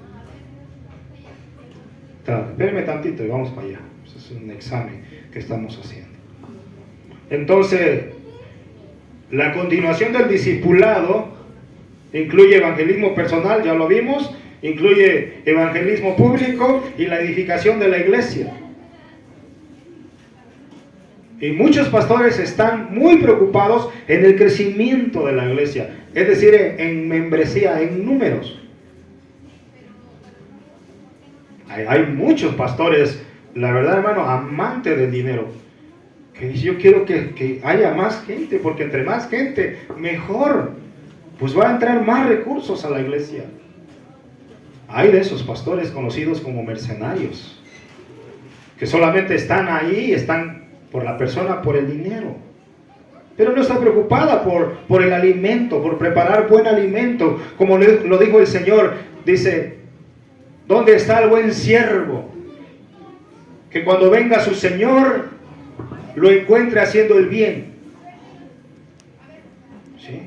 S1: Espérame tantito y vamos para allá. Eso es un examen que estamos haciendo. Entonces, la continuación del discipulado incluye evangelismo personal, ya lo vimos, incluye evangelismo público y la edificación de la iglesia. Y muchos pastores están muy preocupados en el crecimiento de la iglesia, es decir, en membresía, en números. Hay muchos pastores, la verdad, hermano, amantes del dinero, que dice: yo quiero que haya más gente, porque entre más gente, mejor, pues va a entrar más recursos a la iglesia. Hay de esos pastores conocidos como mercenarios, que solamente están ahí, están por la persona, por el dinero, pero no está preocupada por el alimento, por preparar buen alimento, como lo dijo el Señor. Dice: ¿dónde está el buen siervo? Que cuando venga su Señor lo encuentre haciendo el bien. ¿Sí?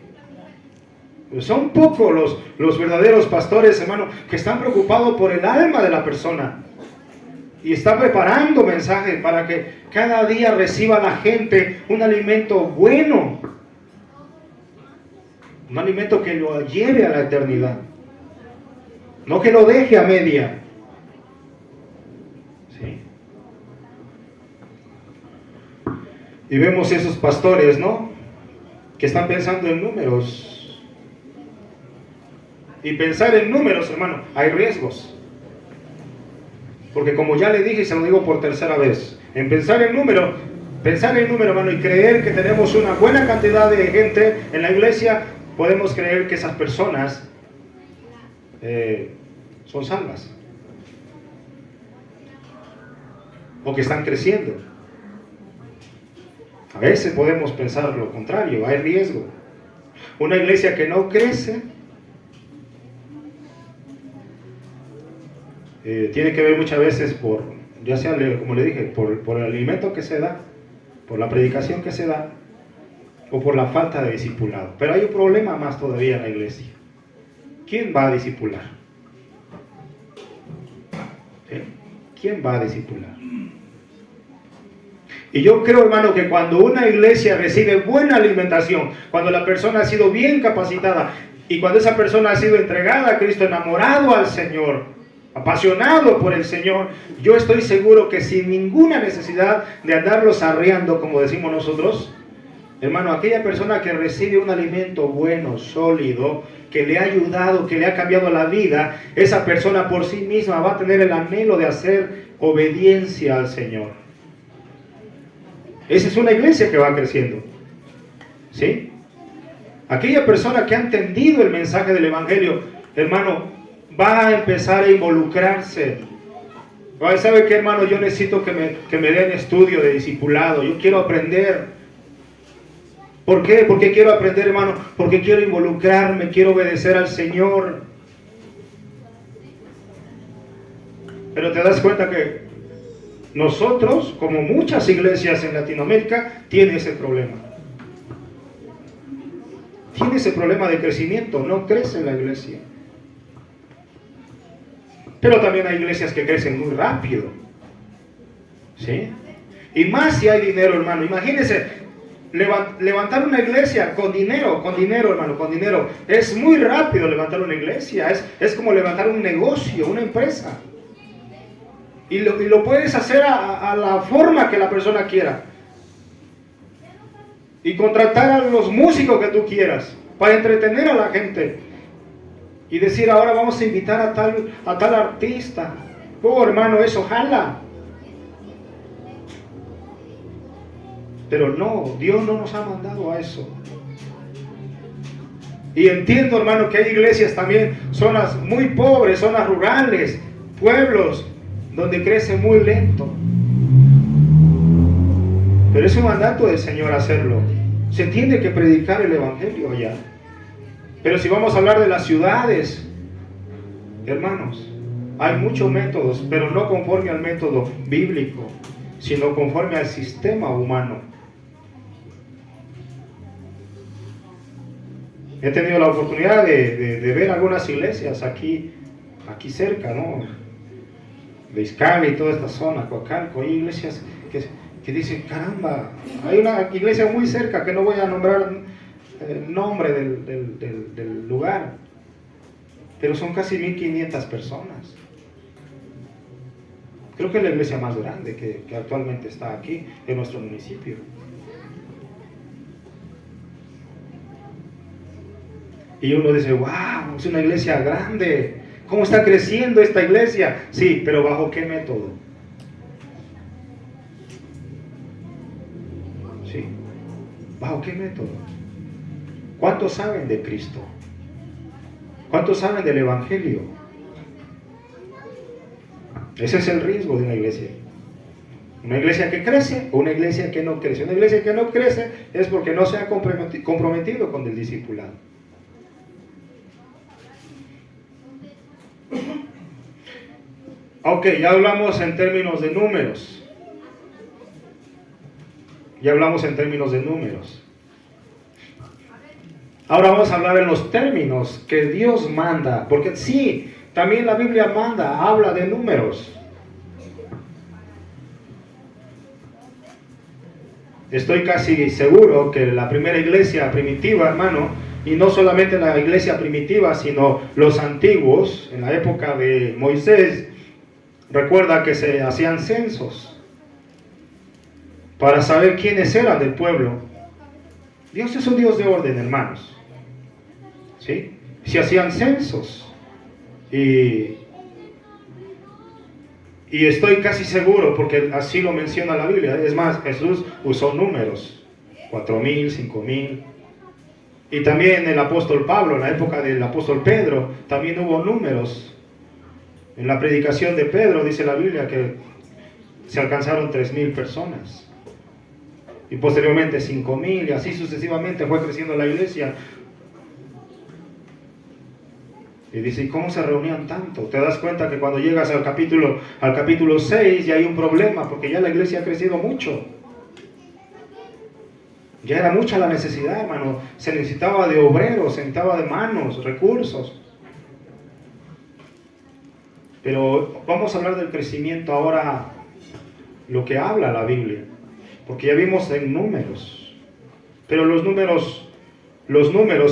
S1: Pues son pocos los verdaderos pastores, hermano, que están preocupados por el alma de la persona y están preparando mensajes para que cada día reciba la gente un alimento bueno, un alimento que lo lleve a la eternidad, no que lo deje a media. ¿Sí? Y vemos esos pastores, ¿no?, que están pensando en números. Y pensar en números, hermano, hay riesgos. Porque como ya le dije y se lo digo por tercera vez, en pensar en número, hermano, y creer que tenemos una buena cantidad de gente en la iglesia, podemos creer que esas personas son salvas. O que están creciendo. A veces podemos pensar lo contrario, hay riesgo. Una iglesia que no crece tiene que ver muchas veces por, ya sea, como le dije, por el alimento que se da, por la predicación que se da, o por la falta de discipulado. Pero hay un problema más todavía en la iglesia. ¿Quién va a discipular? ¿Sí? ¿Quién va a discipular? Y yo creo, hermano, que cuando una iglesia recibe buena alimentación, cuando la persona ha sido bien capacitada y cuando esa persona ha sido entregada a Cristo, enamorado al Señor, apasionado por el Señor, yo estoy seguro que sin ninguna necesidad de andarlos arreando, como decimos nosotros, hermano, aquella persona que recibe un alimento bueno, sólido, que le ha ayudado, que le ha cambiado la vida, esa persona por sí misma va a tener el anhelo de hacer obediencia al Señor. Esa es una iglesia que va creciendo. ¿Sí? Aquella persona que ha entendido el mensaje del Evangelio, hermano, va a empezar a involucrarse. ¿Sabe qué, hermano? Yo necesito que me den estudio de discipulado. Yo quiero aprender. ¿Por qué? ¿Por qué quiero aprender, hermano? Porque quiero involucrarme, quiero obedecer al Señor. Pero te das cuenta que nosotros, como muchas iglesias en Latinoamérica, tiene ese problema. Tiene ese problema de crecimiento, no crece la iglesia. Pero también hay iglesias que crecen muy rápido. ¿Sí? Y más si hay dinero, hermano. Imagínense, levantar una iglesia con dinero, hermano, con dinero. Es muy rápido levantar una iglesia. Es como levantar un negocio, una empresa. Y lo puedes hacer a la forma que la persona quiera. Y contratar a los músicos que tú quieras para entretener a la gente. Y decir, ahora vamos a invitar a tal artista. Oh, hermano, eso jala. Pero no, Dios no nos ha mandado a eso. Y entiendo, hermano, que hay iglesias también, zonas muy pobres, zonas rurales, pueblos, donde crece muy lento. Pero es un mandato del Señor hacerlo. Se tiene que predicar el Evangelio allá. Pero si vamos a hablar de las ciudades, hermanos, hay muchos métodos, pero no conforme al método bíblico, sino conforme al sistema humano. He tenido la oportunidad de ver algunas iglesias aquí cerca, ¿no? De Izcali y toda esta zona, Coacalco. Hay iglesias que dicen, caramba, hay una iglesia muy cerca, que no voy a nombrar el nombre del lugar, pero son casi 1500 personas. Creo que es la iglesia más grande que actualmente está aquí en nuestro municipio. Y uno dice, wow, es una iglesia grande. ¿Cómo está creciendo esta iglesia? Sí, pero ¿bajo qué método? Sí, ¿bajo qué método? ¿Cuántos saben de Cristo? ¿Cuántos saben del Evangelio? Ese es el riesgo de una iglesia. Una iglesia que crece o una iglesia que no crece. Una iglesia que no crece es porque no se ha comprometido con el discipulado. Ok, ya hablamos en términos de números. Ahora vamos a hablar en los términos que Dios manda. Porque sí, también la Biblia manda, habla de números. Estoy casi seguro que la primera iglesia primitiva, hermano, y no solamente la iglesia primitiva, sino los antiguos, en la época de Moisés, recuerda que se hacían censos para saber quiénes eran del pueblo. Dios es un Dios de orden, hermanos. ¿Sí? Se hacían censos. Y estoy casi seguro, porque así lo menciona la Biblia. Es más, Jesús usó números. 4,000, 5,000. Y también el apóstol Pablo, en la época del apóstol Pedro, también hubo números. En la predicación de Pedro dice la Biblia que se alcanzaron 3,000 personas. Y posteriormente 5,000, y así sucesivamente fue creciendo la iglesia. Y dice, ¿y cómo se reunían tanto? Te das cuenta que cuando llegas al capítulo 6 ya hay un problema, porque ya la iglesia ha crecido mucho. Ya era mucha la necesidad, hermano. Se necesitaba de obreros, se necesitaba de manos, recursos. Pero vamos a hablar del crecimiento ahora, lo que habla la Biblia. Porque ya vimos en números. Pero los números,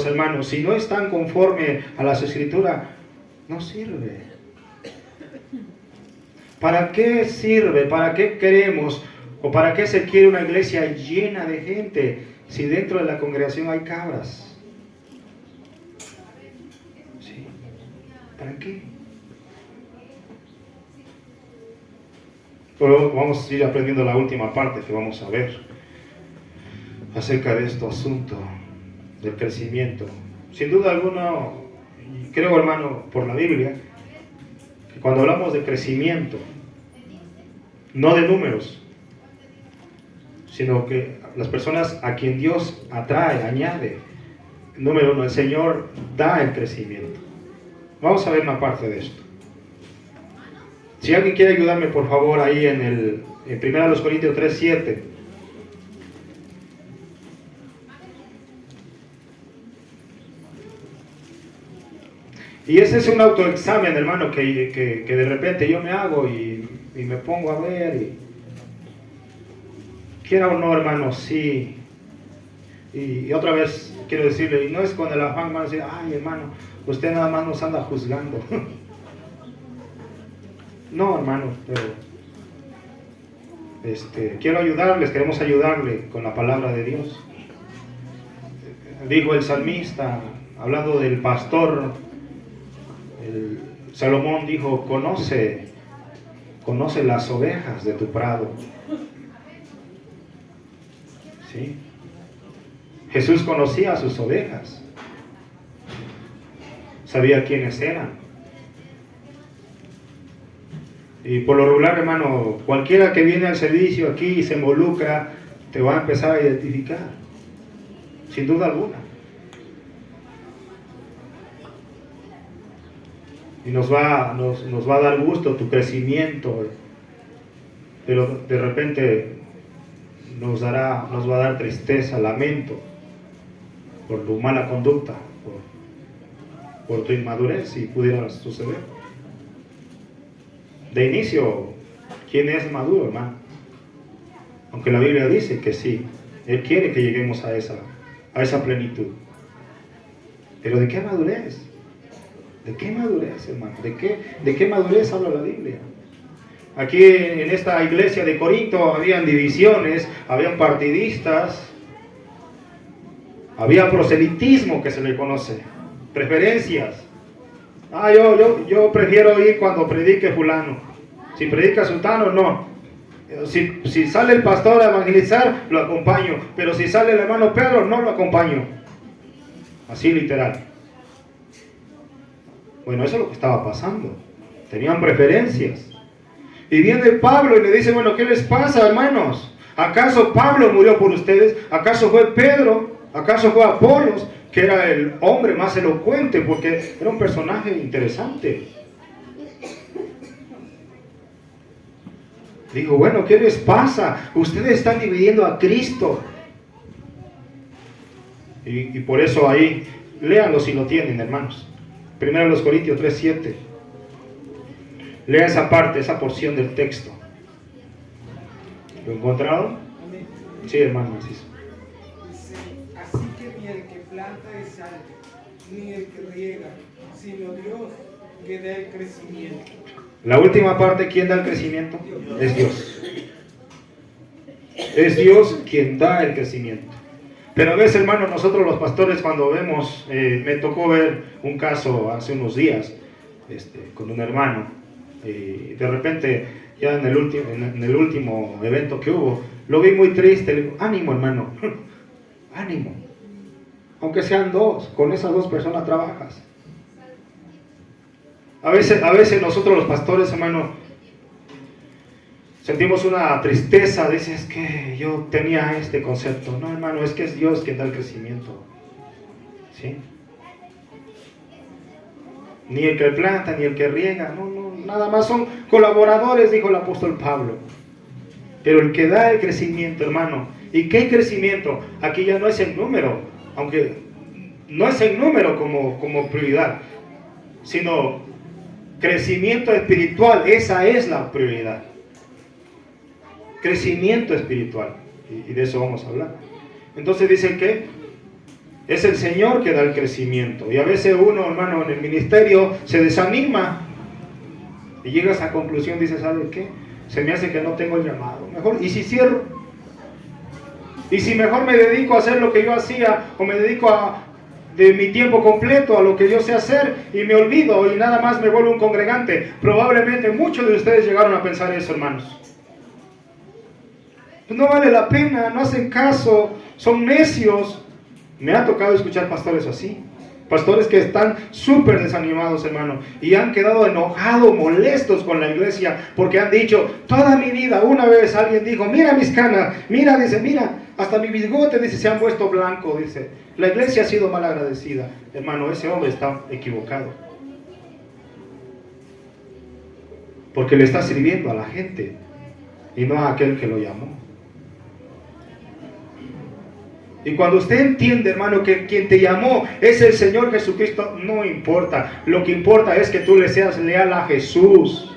S1: hermanos, si no están conforme a las escrituras, no sirve. ¿Para qué sirve? ¿Para qué queremos? ¿O para qué se quiere una iglesia llena de gente si dentro de la congregación hay cabras? ¿Sí? ¿Para qué? Pero vamos a ir aprendiendo la última parte que vamos a ver acerca de este asunto del crecimiento. Sin duda alguna, creo, hermano, por la Biblia, que cuando hablamos de crecimiento, no de números, sino que las personas a quien Dios atrae, añade. Número uno, el Señor da el crecimiento. Vamos a ver una parte de esto. Si alguien quiere ayudarme, por favor, ahí en 1 Corintios 3:7. Y ese es un autoexamen, hermano, que de repente yo me hago y me pongo a ver. Y quiera o no, hermano, sí. Y otra vez quiero decirle, y no es con el afán, hermano, decir, ay, hermano, usted nada más nos anda juzgando. No, hermano, pero quiero ayudarles, queremos ayudarle con la palabra de Dios. Dijo el salmista, hablando del pastor, Salomón dijo, conoce las ovejas de tu prado. ¿Sí? Jesús conocía a sus ovejas, sabía quiénes eran. Y por lo regular, hermano, cualquiera que viene al servicio aquí y se involucra, te va a empezar a identificar, sin duda alguna. Y nos va a dar gusto tu crecimiento, pero de repente nos va a dar tristeza, lamento por tu mala conducta, por tu inmadurez, si pudiera suceder. De inicio, ¿quién es maduro, hermano? Aunque la Biblia dice que sí, Él quiere que lleguemos a esa plenitud. Pero ¿de qué madurez? ¿De qué madurez, hermano? ¿De qué madurez habla la Biblia? Aquí en esta iglesia de Corinto habían divisiones, habían partidistas, había proselitismo, que se le conoce, preferencias. Yo prefiero ir cuando predique fulano. Si predica sultano, no. Si sale el pastor a evangelizar, lo acompaño. Pero si sale el hermano Pedro, no lo acompaño. Así literal. Bueno, eso es lo que estaba pasando. Tenían preferencias. Y viene Pablo y le dice, bueno, ¿qué les pasa, hermanos? ¿Acaso Pablo murió por ustedes? ¿Acaso fue Pedro? ¿Acaso fue Apolos, que era el hombre más elocuente? Porque era un personaje interesante. Digo, bueno, ¿qué les pasa? Ustedes están dividiendo a Cristo. Y por eso ahí, léanlo si lo tienen, hermanos. 1 Corintios 3:7. Lea esa parte, esa porción del texto. ¿Lo encontraron? Sí, hermano, así es.
S2: Dice, así que ni el que planta es salvo, ni el que riega, sino Dios que da el crecimiento.
S1: La última parte, ¿quién da el crecimiento? Es Dios. Es Dios quien da el crecimiento. Pero a veces, hermano, nosotros los pastores cuando vemos, me tocó ver un caso hace unos días con un hermano, de repente ya en el último evento que hubo, lo vi muy triste. Le digo, ánimo, hermano, ánimo, aunque sean dos, con esas dos personas trabajas. A veces nosotros los pastores, hermano, sentimos una tristeza. Dices que yo tenía este concepto. No, hermano, es que es Dios quien da el crecimiento. ¿Sí? Ni el que planta, ni el que riega. No, nada más son colaboradores, dijo el apóstol Pablo. Pero el que da el crecimiento, hermano. ¿Y qué crecimiento? Aquí ya no es el número, aunque no es el número como prioridad, sino crecimiento espiritual. Esa es la prioridad. Crecimiento espiritual, y de eso vamos a hablar. Entonces dice que es el Señor que da el crecimiento, y a veces uno, hermano, en el ministerio se desanima y llega a esa conclusión, dice, ¿sabe qué? Se me hace que no tengo el llamado, mejor, ¿y si cierro? ¿Y si mejor me dedico a hacer lo que yo hacía, o me dedico de mi tiempo completo a lo que yo sé hacer, y me olvido y nada más me vuelvo un congregante? Probablemente muchos de ustedes llegaron a pensar eso, hermanos. No vale la pena, no hacen caso, son necios. Me ha tocado escuchar pastores así, pastores que están súper desanimados, hermano, y han quedado enojados, molestos con la iglesia, porque han dicho, toda mi vida, una vez alguien dijo, mira mis canas, mira, dice, mira, hasta mi bigote, dice, se han puesto blanco, dice, la iglesia ha sido mal agradecida. Hermano, ese hombre está equivocado, porque le está sirviendo a la gente, y no a aquel que lo llamó. Y cuando usted entiende, hermano, que quien te llamó es el Señor Jesucristo, no importa. Lo que importa es que tú le seas leal a Jesús.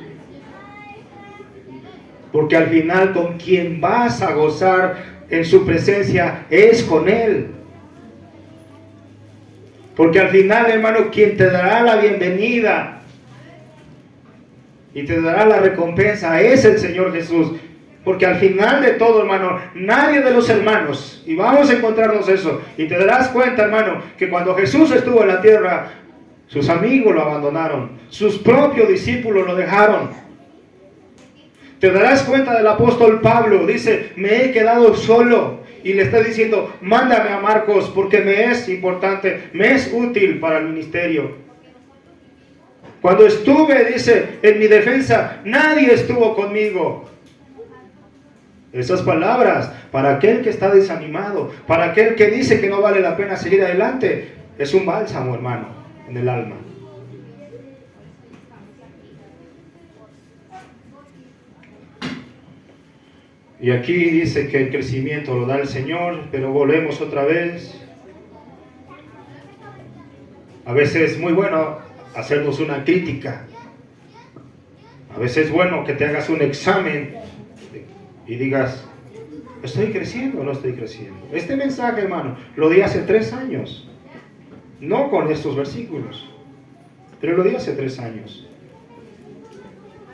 S1: Porque al final con quien vas a gozar en su presencia es con Él. Porque al final, hermano, quien te dará la bienvenida y te dará la recompensa es el Señor Jesús. Porque al final de todo, hermano, nadie de los hermanos, y vamos a encontrarnos eso, y te darás cuenta, hermano, que cuando Jesús estuvo en la tierra, sus amigos lo abandonaron, sus propios discípulos lo dejaron. Te darás cuenta del apóstol Pablo, dice, me he quedado solo, y le está diciendo, mándame a Marcos, porque me es importante, me es útil para el ministerio. Cuando estuve, dice, en mi defensa, nadie estuvo conmigo. Esas palabras, para aquel que está desanimado, para aquel que dice que no vale la pena seguir adelante, es un bálsamo, hermano, en el alma. Y aquí dice que el crecimiento lo da el Señor, pero volvemos otra vez. A veces es muy bueno hacernos una crítica. A veces es bueno que te hagas un examen y digas, ¿estoy creciendo o no estoy creciendo? Este mensaje, hermano, lo di hace 3 años. No con estos versículos, pero lo di hace 3 años.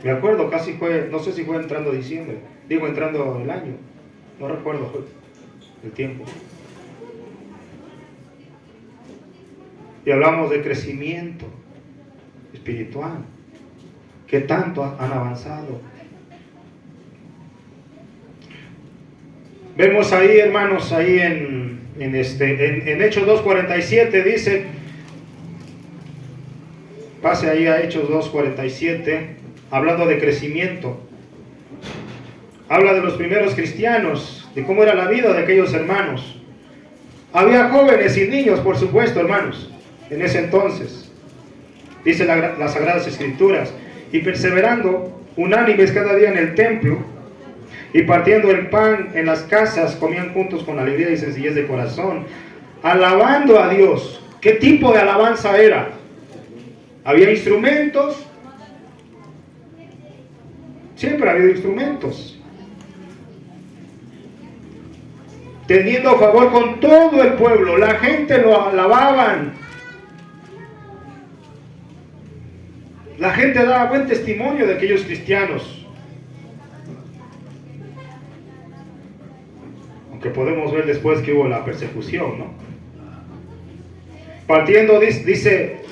S1: Me acuerdo, casi fue, no sé si fue entrando diciembre, digo entrando el año, no recuerdo el tiempo. Y hablamos de crecimiento espiritual. ¿Qué tanto han avanzado? Vemos ahí, hermanos, ahí en Hechos 2:47 dice, pase ahí a Hechos 2:47, hablando de crecimiento. Habla de los primeros cristianos, de cómo era la vida de aquellos hermanos. Había jóvenes y niños, por supuesto, hermanos, en ese entonces. Dice las Sagradas Escrituras, y perseverando unánimes cada día en el templo, y partiendo el pan en las casas, comían juntos con alegría y sencillez de corazón, alabando a Dios. ¿Qué tipo de alabanza era? ¿Había instrumentos? Siempre ha habido instrumentos. Teniendo favor con todo el pueblo, la gente lo alababan. La gente daba buen testimonio de aquellos cristianos. Aunque podemos ver después que hubo la persecución, ¿no? Partiendo, dice,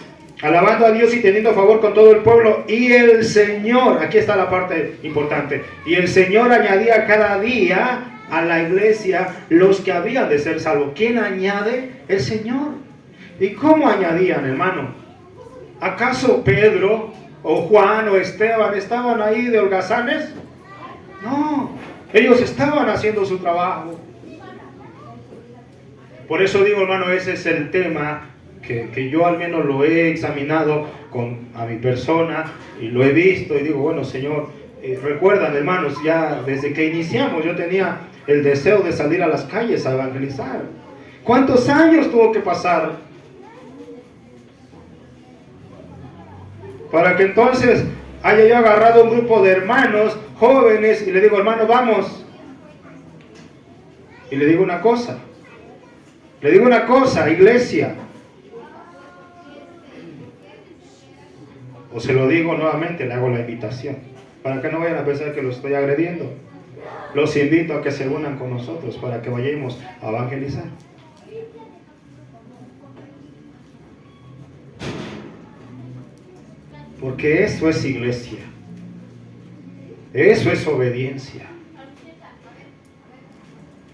S1: alabando a Dios y teniendo favor con todo el pueblo, y el Señor, aquí está la parte importante, y el Señor añadía cada día a la iglesia los que habían de ser salvos. ¿Quién añade? El Señor. ¿Y cómo añadían, hermano? ¿Acaso Pedro o Juan o Esteban estaban ahí de holgazanes? No, ellos estaban haciendo su trabajo. Por eso digo, hermano, ese es el tema que yo al menos lo he examinado a mi persona y lo he visto y digo, bueno, Señor, recuerdan, hermanos, ya desde que iniciamos yo tenía el deseo de salir a las calles a evangelizar. ¿Cuántos años tuvo que pasar para que entonces haya yo agarrado un grupo de hermanos jóvenes y le digo, hermano, vamos? Y le digo una cosa, iglesia, o se lo digo nuevamente, le hago la invitación, para que no vayan a pensar que los estoy agrediendo. Los invito a que se unan con nosotros para que vayamos a evangelizar. Porque eso es iglesia. Eso es obediencia.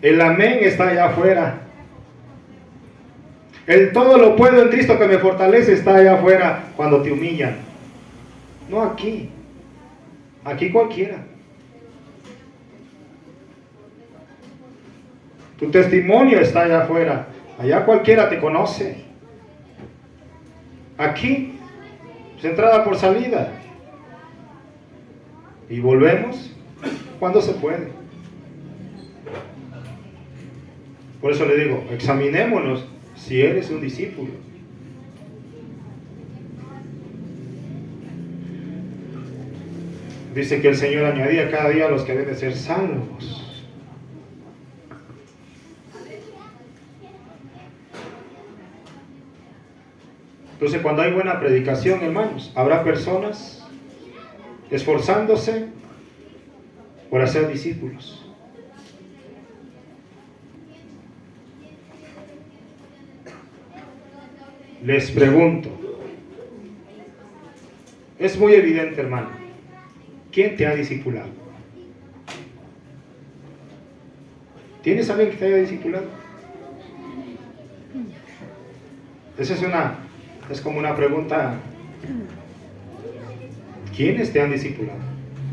S1: El amén está allá afuera. El todo lo puedo en Cristo que me fortalece está allá afuera cuando te humillan. No aquí. Aquí cualquiera. Tu testimonio está allá afuera. Allá cualquiera te conoce. Aquí, pues entrada por salida. Y volvemos cuando se puede. Por eso le digo, examinémonos si eres un discípulo. Dice que el Señor añadía cada día a los que deben ser salvos. Entonces, cuando hay buena predicación, hermanos, habrá personas esforzándose por hacer discípulos. Les pregunto, es muy evidente, hermano, ¿quién te ha discipulado? ¿Tienes alguien que te haya discipulado? Esa es como una pregunta. ¿Quiénes te han discipulado?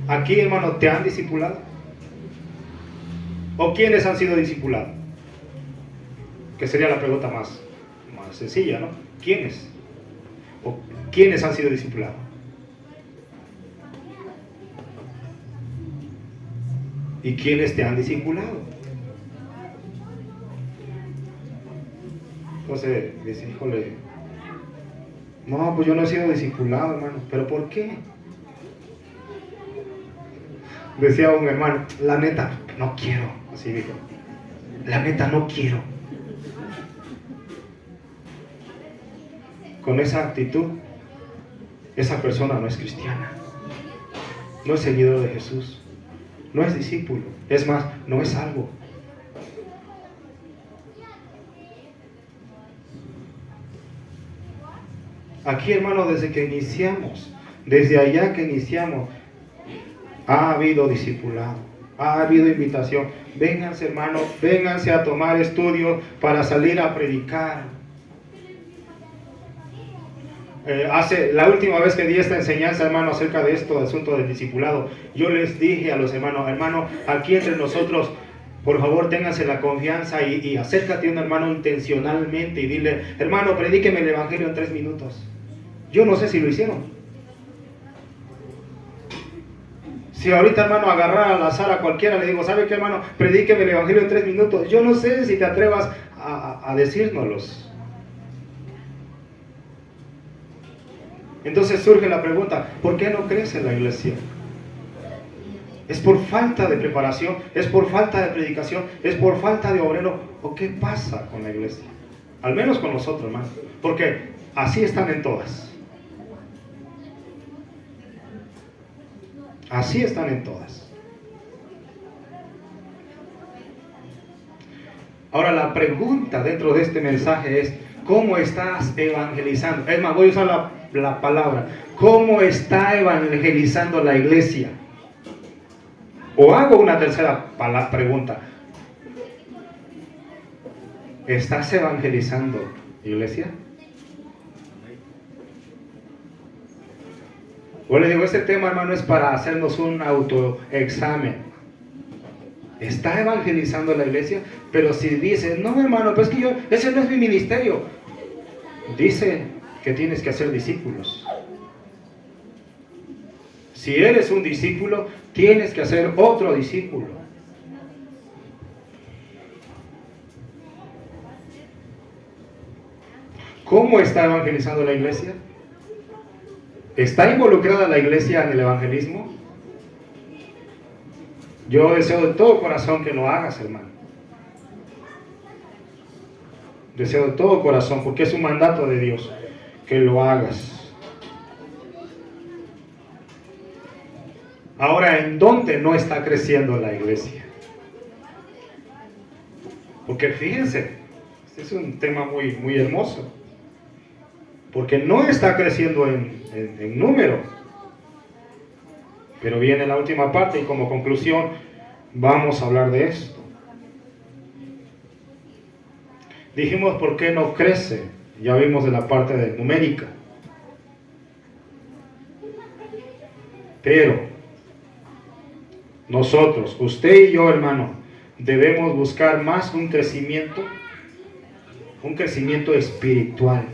S1: Aquí, hermano, ¿te han discipulado? ¿O quiénes han sido discipulados? Que sería la pregunta más sencilla, ¿no? ¿Quiénes? ¿O quiénes han sido discipulados? ¿Y quiénes te han discipulado? Entonces, dice, híjole, no, pues yo no he sido discipulado, hermano. ¿Pero por qué? Decía un hermano, la neta, no quiero. Así dijo, la neta, no quiero. Con esa actitud, esa persona no es cristiana, no es seguidor de Jesús, no es discípulo, es más, no es salvo. Aquí, hermano, desde que iniciamos, desde allá que iniciamos, ha habido discipulado, ha habido invitación. Vénganse, hermano, vénganse a tomar estudio para salir a predicar. La última vez que di esta enseñanza, hermano, acerca de esto, asunto del discipulado, yo les dije a los hermanos, hermano, aquí entre nosotros, por favor, ténganse la confianza y acércate a un hermano intencionalmente y dile, hermano, predíqueme el evangelio en 3 minutos. Yo no sé si lo hicieron. Si ahorita, hermano, agarrar al azar a cualquiera, le digo, ¿sabe qué, hermano? Predíqueme el evangelio en 3 minutos. Yo no sé si te atrevas a decírnoslos. Entonces surge la pregunta, ¿por qué no crece la iglesia? ¿Es por falta de preparación? ¿Es por falta de predicación? ¿Es por falta de obrero? ¿O qué pasa con la iglesia? Al menos con nosotros, hermano. Porque así están en todas. Así están en todas. Ahora la pregunta dentro de este mensaje es, ¿cómo estás evangelizando? Es más, voy a usar la palabra, ¿cómo está evangelizando la iglesia? O hago una tercera pregunta, ¿estás evangelizando, iglesia? O le digo, este tema, hermano, es para hacernos un autoexamen. ¿Está evangelizando la iglesia? Pero si dice, no, hermano, pues que ese no es mi ministerio. Dice que tienes que hacer discípulos. Si eres un discípulo, tienes que hacer otro discípulo. ¿Cómo está evangelizando la iglesia? ¿Está involucrada la iglesia en el evangelismo? Yo deseo de todo corazón que lo hagas, hermano. Deseo de todo corazón, porque es un mandato de Dios, que lo hagas. Ahora, ¿en dónde no está creciendo la iglesia? Porque fíjense, este es un tema muy, muy hermoso. Porque no está creciendo en número. Pero viene la última parte y como conclusión vamos a hablar de esto. Dijimos por qué no crece. Ya vimos de la parte de numérica. Pero nosotros, usted y yo, hermano, debemos buscar más un crecimiento espiritual.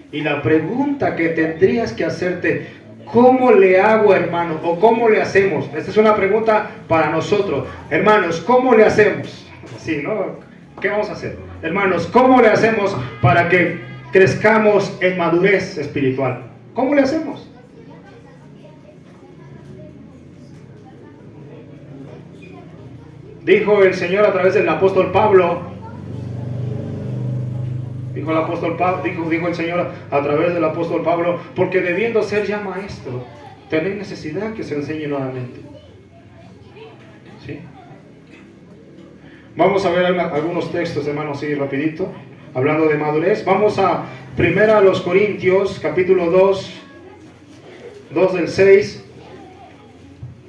S1: Y la pregunta que tendrías que hacerte, ¿cómo le hago, hermano? ¿O cómo le hacemos? Esta es una pregunta para nosotros. Hermanos, ¿cómo le hacemos? Así, ¿no? ¿Qué vamos a hacer? Hermanos, ¿cómo le hacemos para que crezcamos en madurez espiritual? ¿Cómo le hacemos? Dijo el Señor a través del apóstol Pablo, dijo el Señor a través del apóstol Pablo, porque debiendo ser ya maestro, tenéis necesidad que se enseñe nuevamente. ¿Sí? Vamos a ver algunos textos, hermanos, sí, rapidito, hablando de madurez. Vamos a 1 Corintios, capítulo 2 del 6.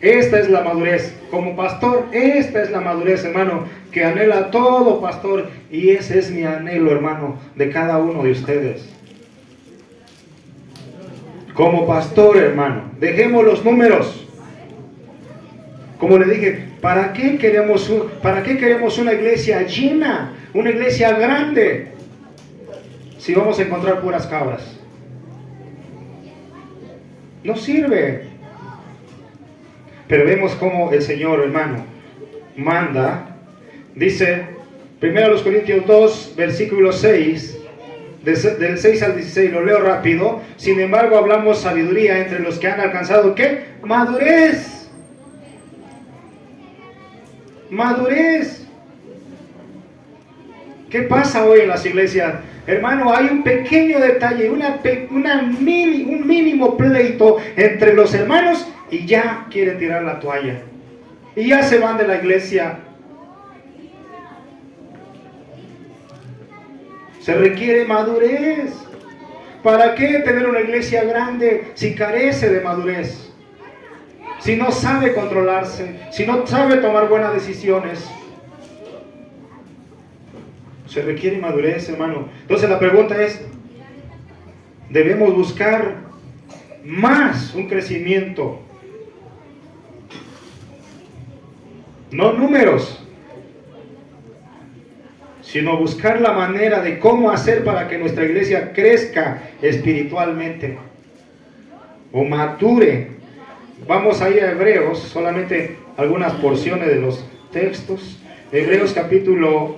S1: Esta es la madurez. Como pastor, esta es la madurez, hermano, que anhela todo pastor. Y ese es mi anhelo, hermano, de cada uno de ustedes. Como pastor, hermano, dejemos los números. Como le dije, ¿para qué queremos una iglesia llena, una iglesia grande, si vamos a encontrar puras cabras? No sirve. Pero vemos cómo el Señor, hermano, manda. Dice 1 Corintios 2, versículo 6, del 6 al 16, lo leo rápido. Sin embargo, hablamos sabiduría entre los que han alcanzado, ¿qué? Madurez. Madurez. ¿Qué pasa hoy en las iglesias? Hermano, hay un pequeño detalle, un mínimo pleito entre los hermanos y ya quieren tirar la toalla. Y ya se van de la iglesia. Se requiere madurez. ¿Para qué tener una iglesia grande si carece de madurez? Si no sabe controlarse, si no sabe tomar buenas decisiones. Se requiere madurez, hermano. Entonces la pregunta es, debemos buscar más un crecimiento. No números, sino buscar la manera de cómo hacer para que nuestra iglesia crezca espiritualmente o madure. Vamos a ir a Hebreos, solamente algunas porciones de los textos. Hebreos capítulo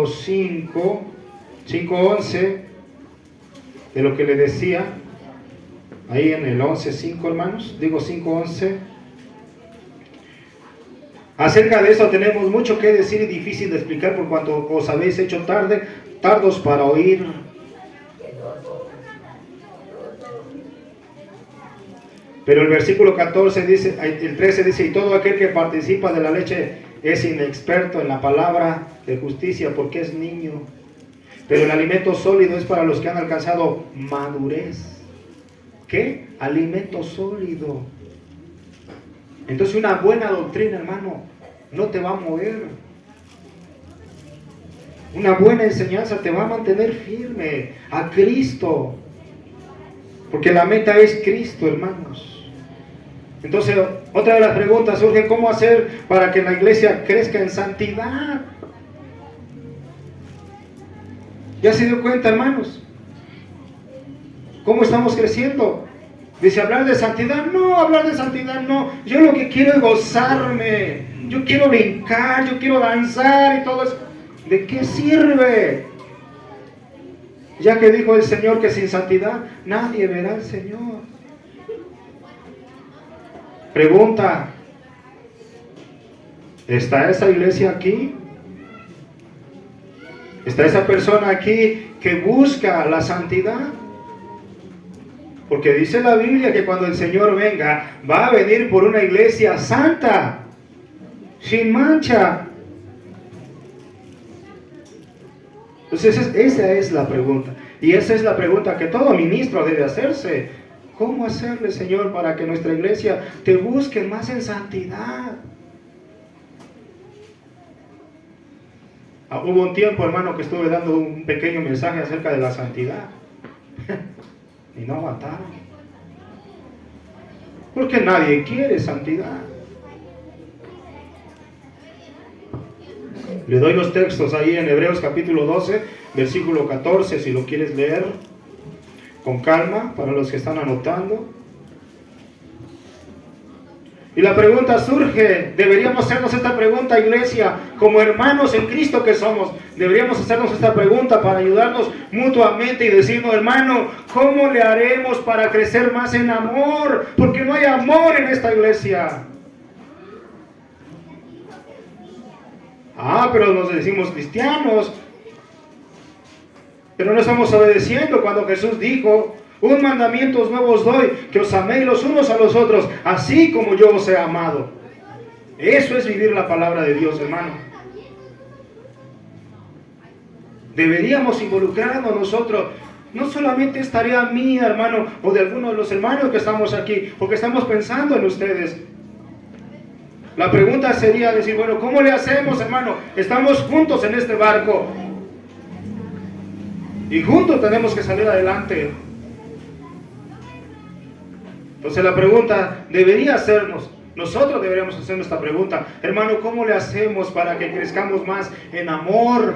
S1: 5, 5:11, de lo que le decía, ahí en el 11:5, hermanos, digo 5:11. Acerca de eso tenemos mucho que decir y difícil de explicar por cuanto os habéis hecho tardos para oír. Pero el versículo 14 dice, el 13 dice, y todo aquel que participa de la leche es inexperto en la palabra de justicia porque es niño. Pero el alimento sólido es para los que han alcanzado madurez. ¿Qué? Alimento sólido. Entonces una buena doctrina, hermano, no te va a mover. Una buena enseñanza te va a mantener firme a Cristo. Porque la meta es Cristo, hermanos. Entonces, otra de las preguntas surge, ¿cómo hacer para que la iglesia crezca en santidad? ¿Ya se dio cuenta, hermanos? ¿Cómo estamos creciendo? Dice, hablar de santidad no. Yo lo que quiero es gozarme. Yo quiero brincar, yo quiero danzar y todo eso. ¿De qué sirve? Ya que dijo el Señor que sin santidad nadie verá al Señor. Pregunta, ¿está esa iglesia aquí? ¿Está esa persona aquí que busca la santidad? Porque dice la Biblia que cuando el Señor venga, va a venir por una iglesia santa, sin mancha. Entonces esa es la pregunta. Y esa es la pregunta que todo ministro debe hacerse. ¿Cómo hacerle, Señor, para que nuestra iglesia te busque más en santidad? Hubo un tiempo, hermano, que estuve dando un pequeño mensaje acerca de la santidad. Y no aguantaron. Porque nadie quiere santidad. Le doy los textos ahí en Hebreos capítulo 12, versículo 14, si lo quieres leer con calma, para los que están anotando. Y la pregunta surge, deberíamos hacernos esta pregunta, iglesia, como hermanos en Cristo que somos, deberíamos hacernos esta pregunta para ayudarnos mutuamente y decirnos, hermano, ¿cómo le haremos para crecer más en amor? Porque no hay amor en esta iglesia. Pero nos decimos cristianos, pero no estamos obedeciendo cuando Jesús dijo, un mandamiento nuevo os doy, que os améis los unos a los otros, así como yo os he amado. Eso es vivir la palabra de Dios, hermano. Deberíamos involucrarnos nosotros. No solamente es tarea mía, hermano, o de algunos de los hermanos que estamos aquí, porque estamos pensando en ustedes. La pregunta sería decir, bueno, ¿cómo le hacemos, hermano? Estamos juntos en este barco. Y juntos tenemos que salir adelante. Entonces la pregunta debería hacernos, nosotros deberíamos hacernos esta pregunta: hermano, ¿cómo le hacemos para que crezcamos más en amor?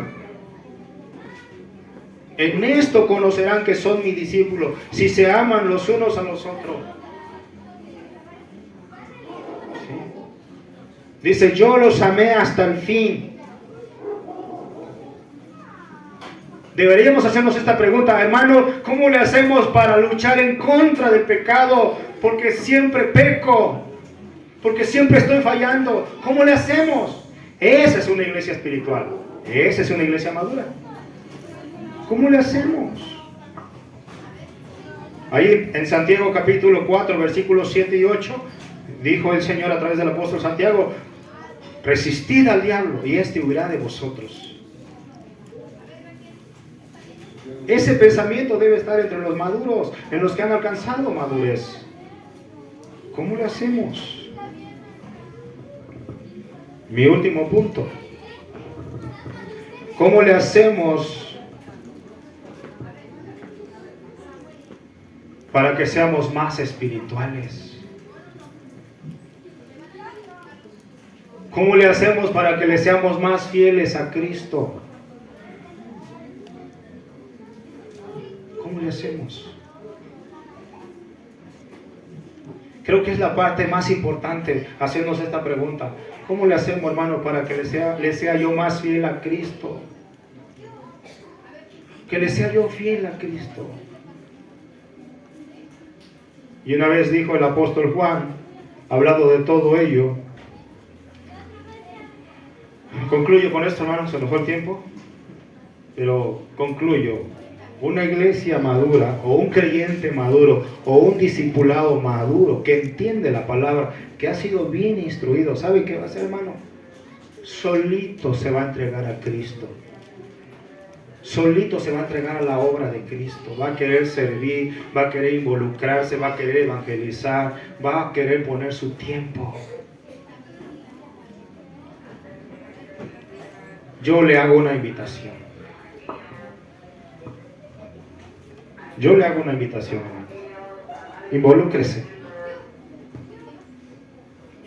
S1: En esto conocerán que son mis discípulos, si se aman los unos a los otros. ¿Sí? Dice, yo los amé hasta el fin. Deberíamos hacernos esta pregunta: hermano, ¿cómo le hacemos para luchar en contra del pecado? Porque siempre peco, porque siempre estoy fallando. ¿Cómo le hacemos? Esa es una iglesia espiritual, esa es una iglesia madura. ¿Cómo le hacemos? Ahí en Santiago capítulo 4, versículos 7 y 8, dijo el Señor a través del apóstol Santiago: resistid al diablo y éste huirá de vosotros. Ese pensamiento debe estar entre los maduros, en los que han alcanzado madurez. ¿Cómo le hacemos? Mi último punto: ¿cómo le hacemos para que seamos más espirituales? ¿Cómo le hacemos para que le seamos más fieles a Cristo? ¿Cómo le hacemos? Creo que es la parte más importante, hacernos esta pregunta: ¿cómo le hacemos, hermano, para que le sea yo más fiel a Cristo? Que le sea yo fiel a Cristo. Y una vez dijo el apóstol Juan, hablando de todo ello, concluyo con esto, hermano, se nos fue el tiempo, pero concluyo: una iglesia madura, o un creyente maduro, o un discipulado maduro, que entiende la palabra, que ha sido bien instruido, ¿sabe qué va a hacer, hermano? Solito se va a entregar a Cristo. Solito se va a entregar a la obra de Cristo. Va a querer servir, va a querer involucrarse, va a querer evangelizar, va a querer poner su tiempo. Yo le hago una invitación. Yo le hago una invitación. Involúcrese.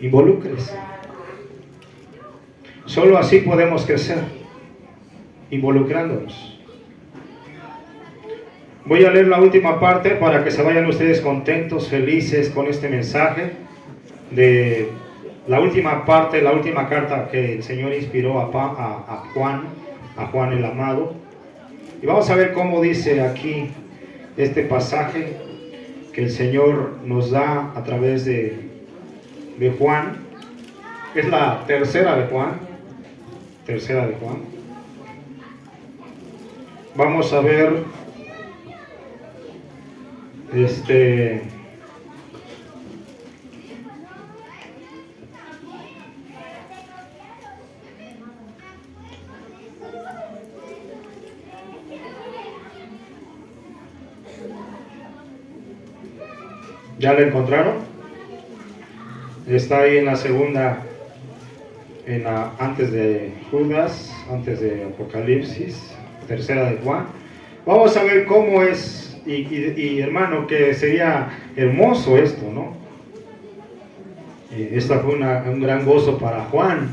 S1: Involúcrese. Solo así podemos crecer, involucrándonos. Voy a leer la última parte para que se vayan ustedes contentos, felices con este mensaje de la última parte, la última carta que el Señor inspiró a Juan el amado. Y vamos a ver cómo dice aquí este pasaje que el Señor nos da a través de Juan. Es la tercera de Juan. Vamos a ver ¿ya la encontraron? Está ahí en la segunda, antes de Judas, antes de Apocalipsis, tercera de Juan. Vamos a ver cómo es, y hermano, que sería hermoso esto, ¿no? Esta fue un gran gozo para Juan,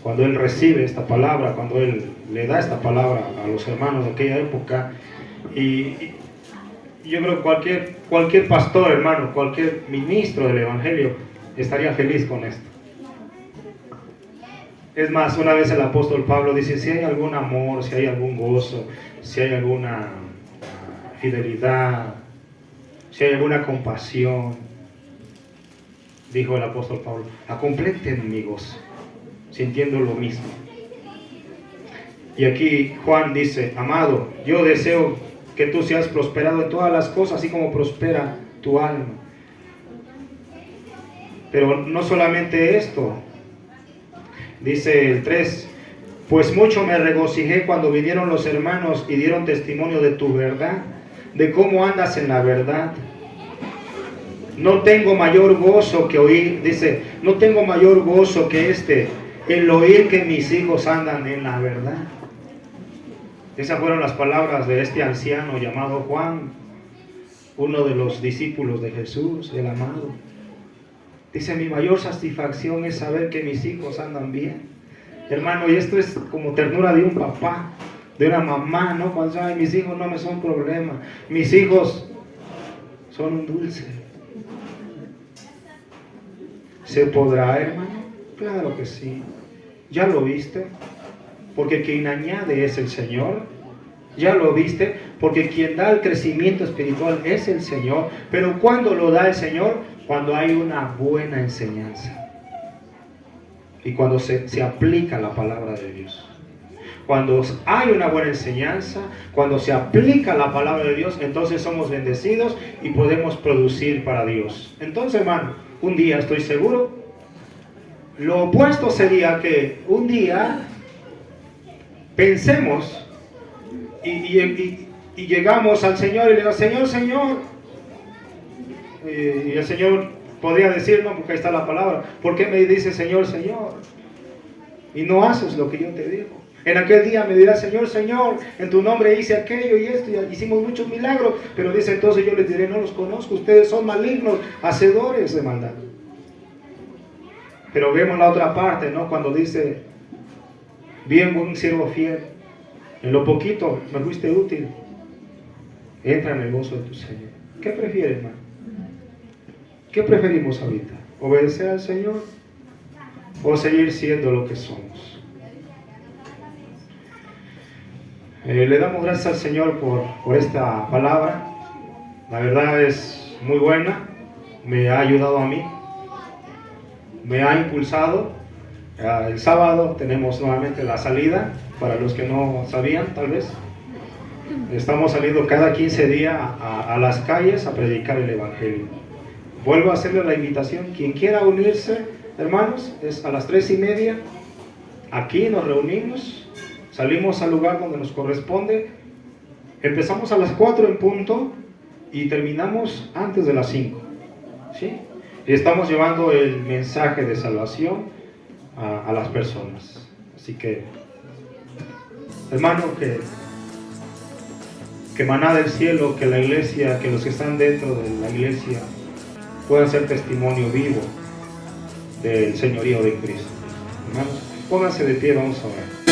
S1: cuando él recibe esta palabra, cuando él le da esta palabra a los hermanos de aquella época. Y yo creo que cualquier pastor, hermano, cualquier ministro del Evangelio estaría feliz con esto. Es más, una vez el apóstol Pablo dice: si hay algún amor, si hay algún gozo, si hay alguna fidelidad, si hay alguna compasión, dijo el apóstol Pablo, completen mi gozo, sintiendo lo mismo. Y aquí Juan dice: amado, yo deseo que tú seas prosperado en todas las cosas, así como prospera tu alma. Pero no solamente esto, dice el 3, pues mucho me regocijé cuando vinieron los hermanos y dieron testimonio de tu verdad, de cómo andas en la verdad. No tengo mayor gozo que oír, dice, no tengo mayor gozo que el oír que mis hijos andan en la verdad. Esas fueron las palabras de este anciano llamado Juan. uno de los discípulos de Jesús, el amado. Dice, mi mayor satisfacción es saber que mis hijos andan bien. Hermano, y esto es como ternura de un papá, de una mamá, ¿no? Cuando ay, mis hijos no me son problema, mis hijos son un dulce. ¿Se podrá, hermano? Claro que sí. ¿Ya lo viste? Porque quien añade es el Señor. ¿Ya lo viste? Porque quien da el crecimiento espiritual es el Señor. Pero ¿cuándo lo da el Señor? Cuando hay una buena enseñanza. Y cuando se aplica la palabra de Dios. Cuando hay una buena enseñanza, cuando se aplica la palabra de Dios, entonces somos bendecidos y podemos producir para Dios. Entonces, hermano, un día estoy seguro, lo opuesto sería que un día pensemos y llegamos al Señor y le digo, Señor, Señor, y el Señor podría decir, no, porque ahí está la palabra, ¿por qué me dices Señor, Señor? Y no haces lo que yo te digo. En aquel día me dirá, Señor, Señor, en tu nombre hice aquello y esto, y hicimos muchos milagros. Pero dice, entonces yo les diré, no los conozco, ustedes son malignos, hacedores de maldad. Pero vemos la otra parte, ¿no? Cuando dice, bien buen siervo fiel, en lo poquito me fuiste útil, entra en el gozo de tu Señor. ¿Qué prefieres, hermano? ¿Qué preferimos ahorita? ¿Obedecer al Señor o seguir siendo lo que somos? Le damos gracias al Señor por esta palabra. La verdad es muy buena. Me ha ayudado a mí. Me ha impulsado. El sábado tenemos nuevamente la salida. Para los que no sabían, tal vez. Estamos saliendo cada 15 días a las calles a predicar el Evangelio. Vuelvo a hacerle la invitación. Quien quiera unirse, hermanos, es a las 3:30. Aquí nos reunimos. Salimos al lugar donde nos corresponde. Empezamos a las 4 en punto y terminamos antes de las 5. ¿Sí? Y estamos llevando el mensaje de salvación a las personas. Así que, hermano, que maná del cielo, que la iglesia, que los que están dentro de la iglesia puedan ser testimonio vivo del señorío de Cristo. Hermanos, pónganse de pie, vamos a orar.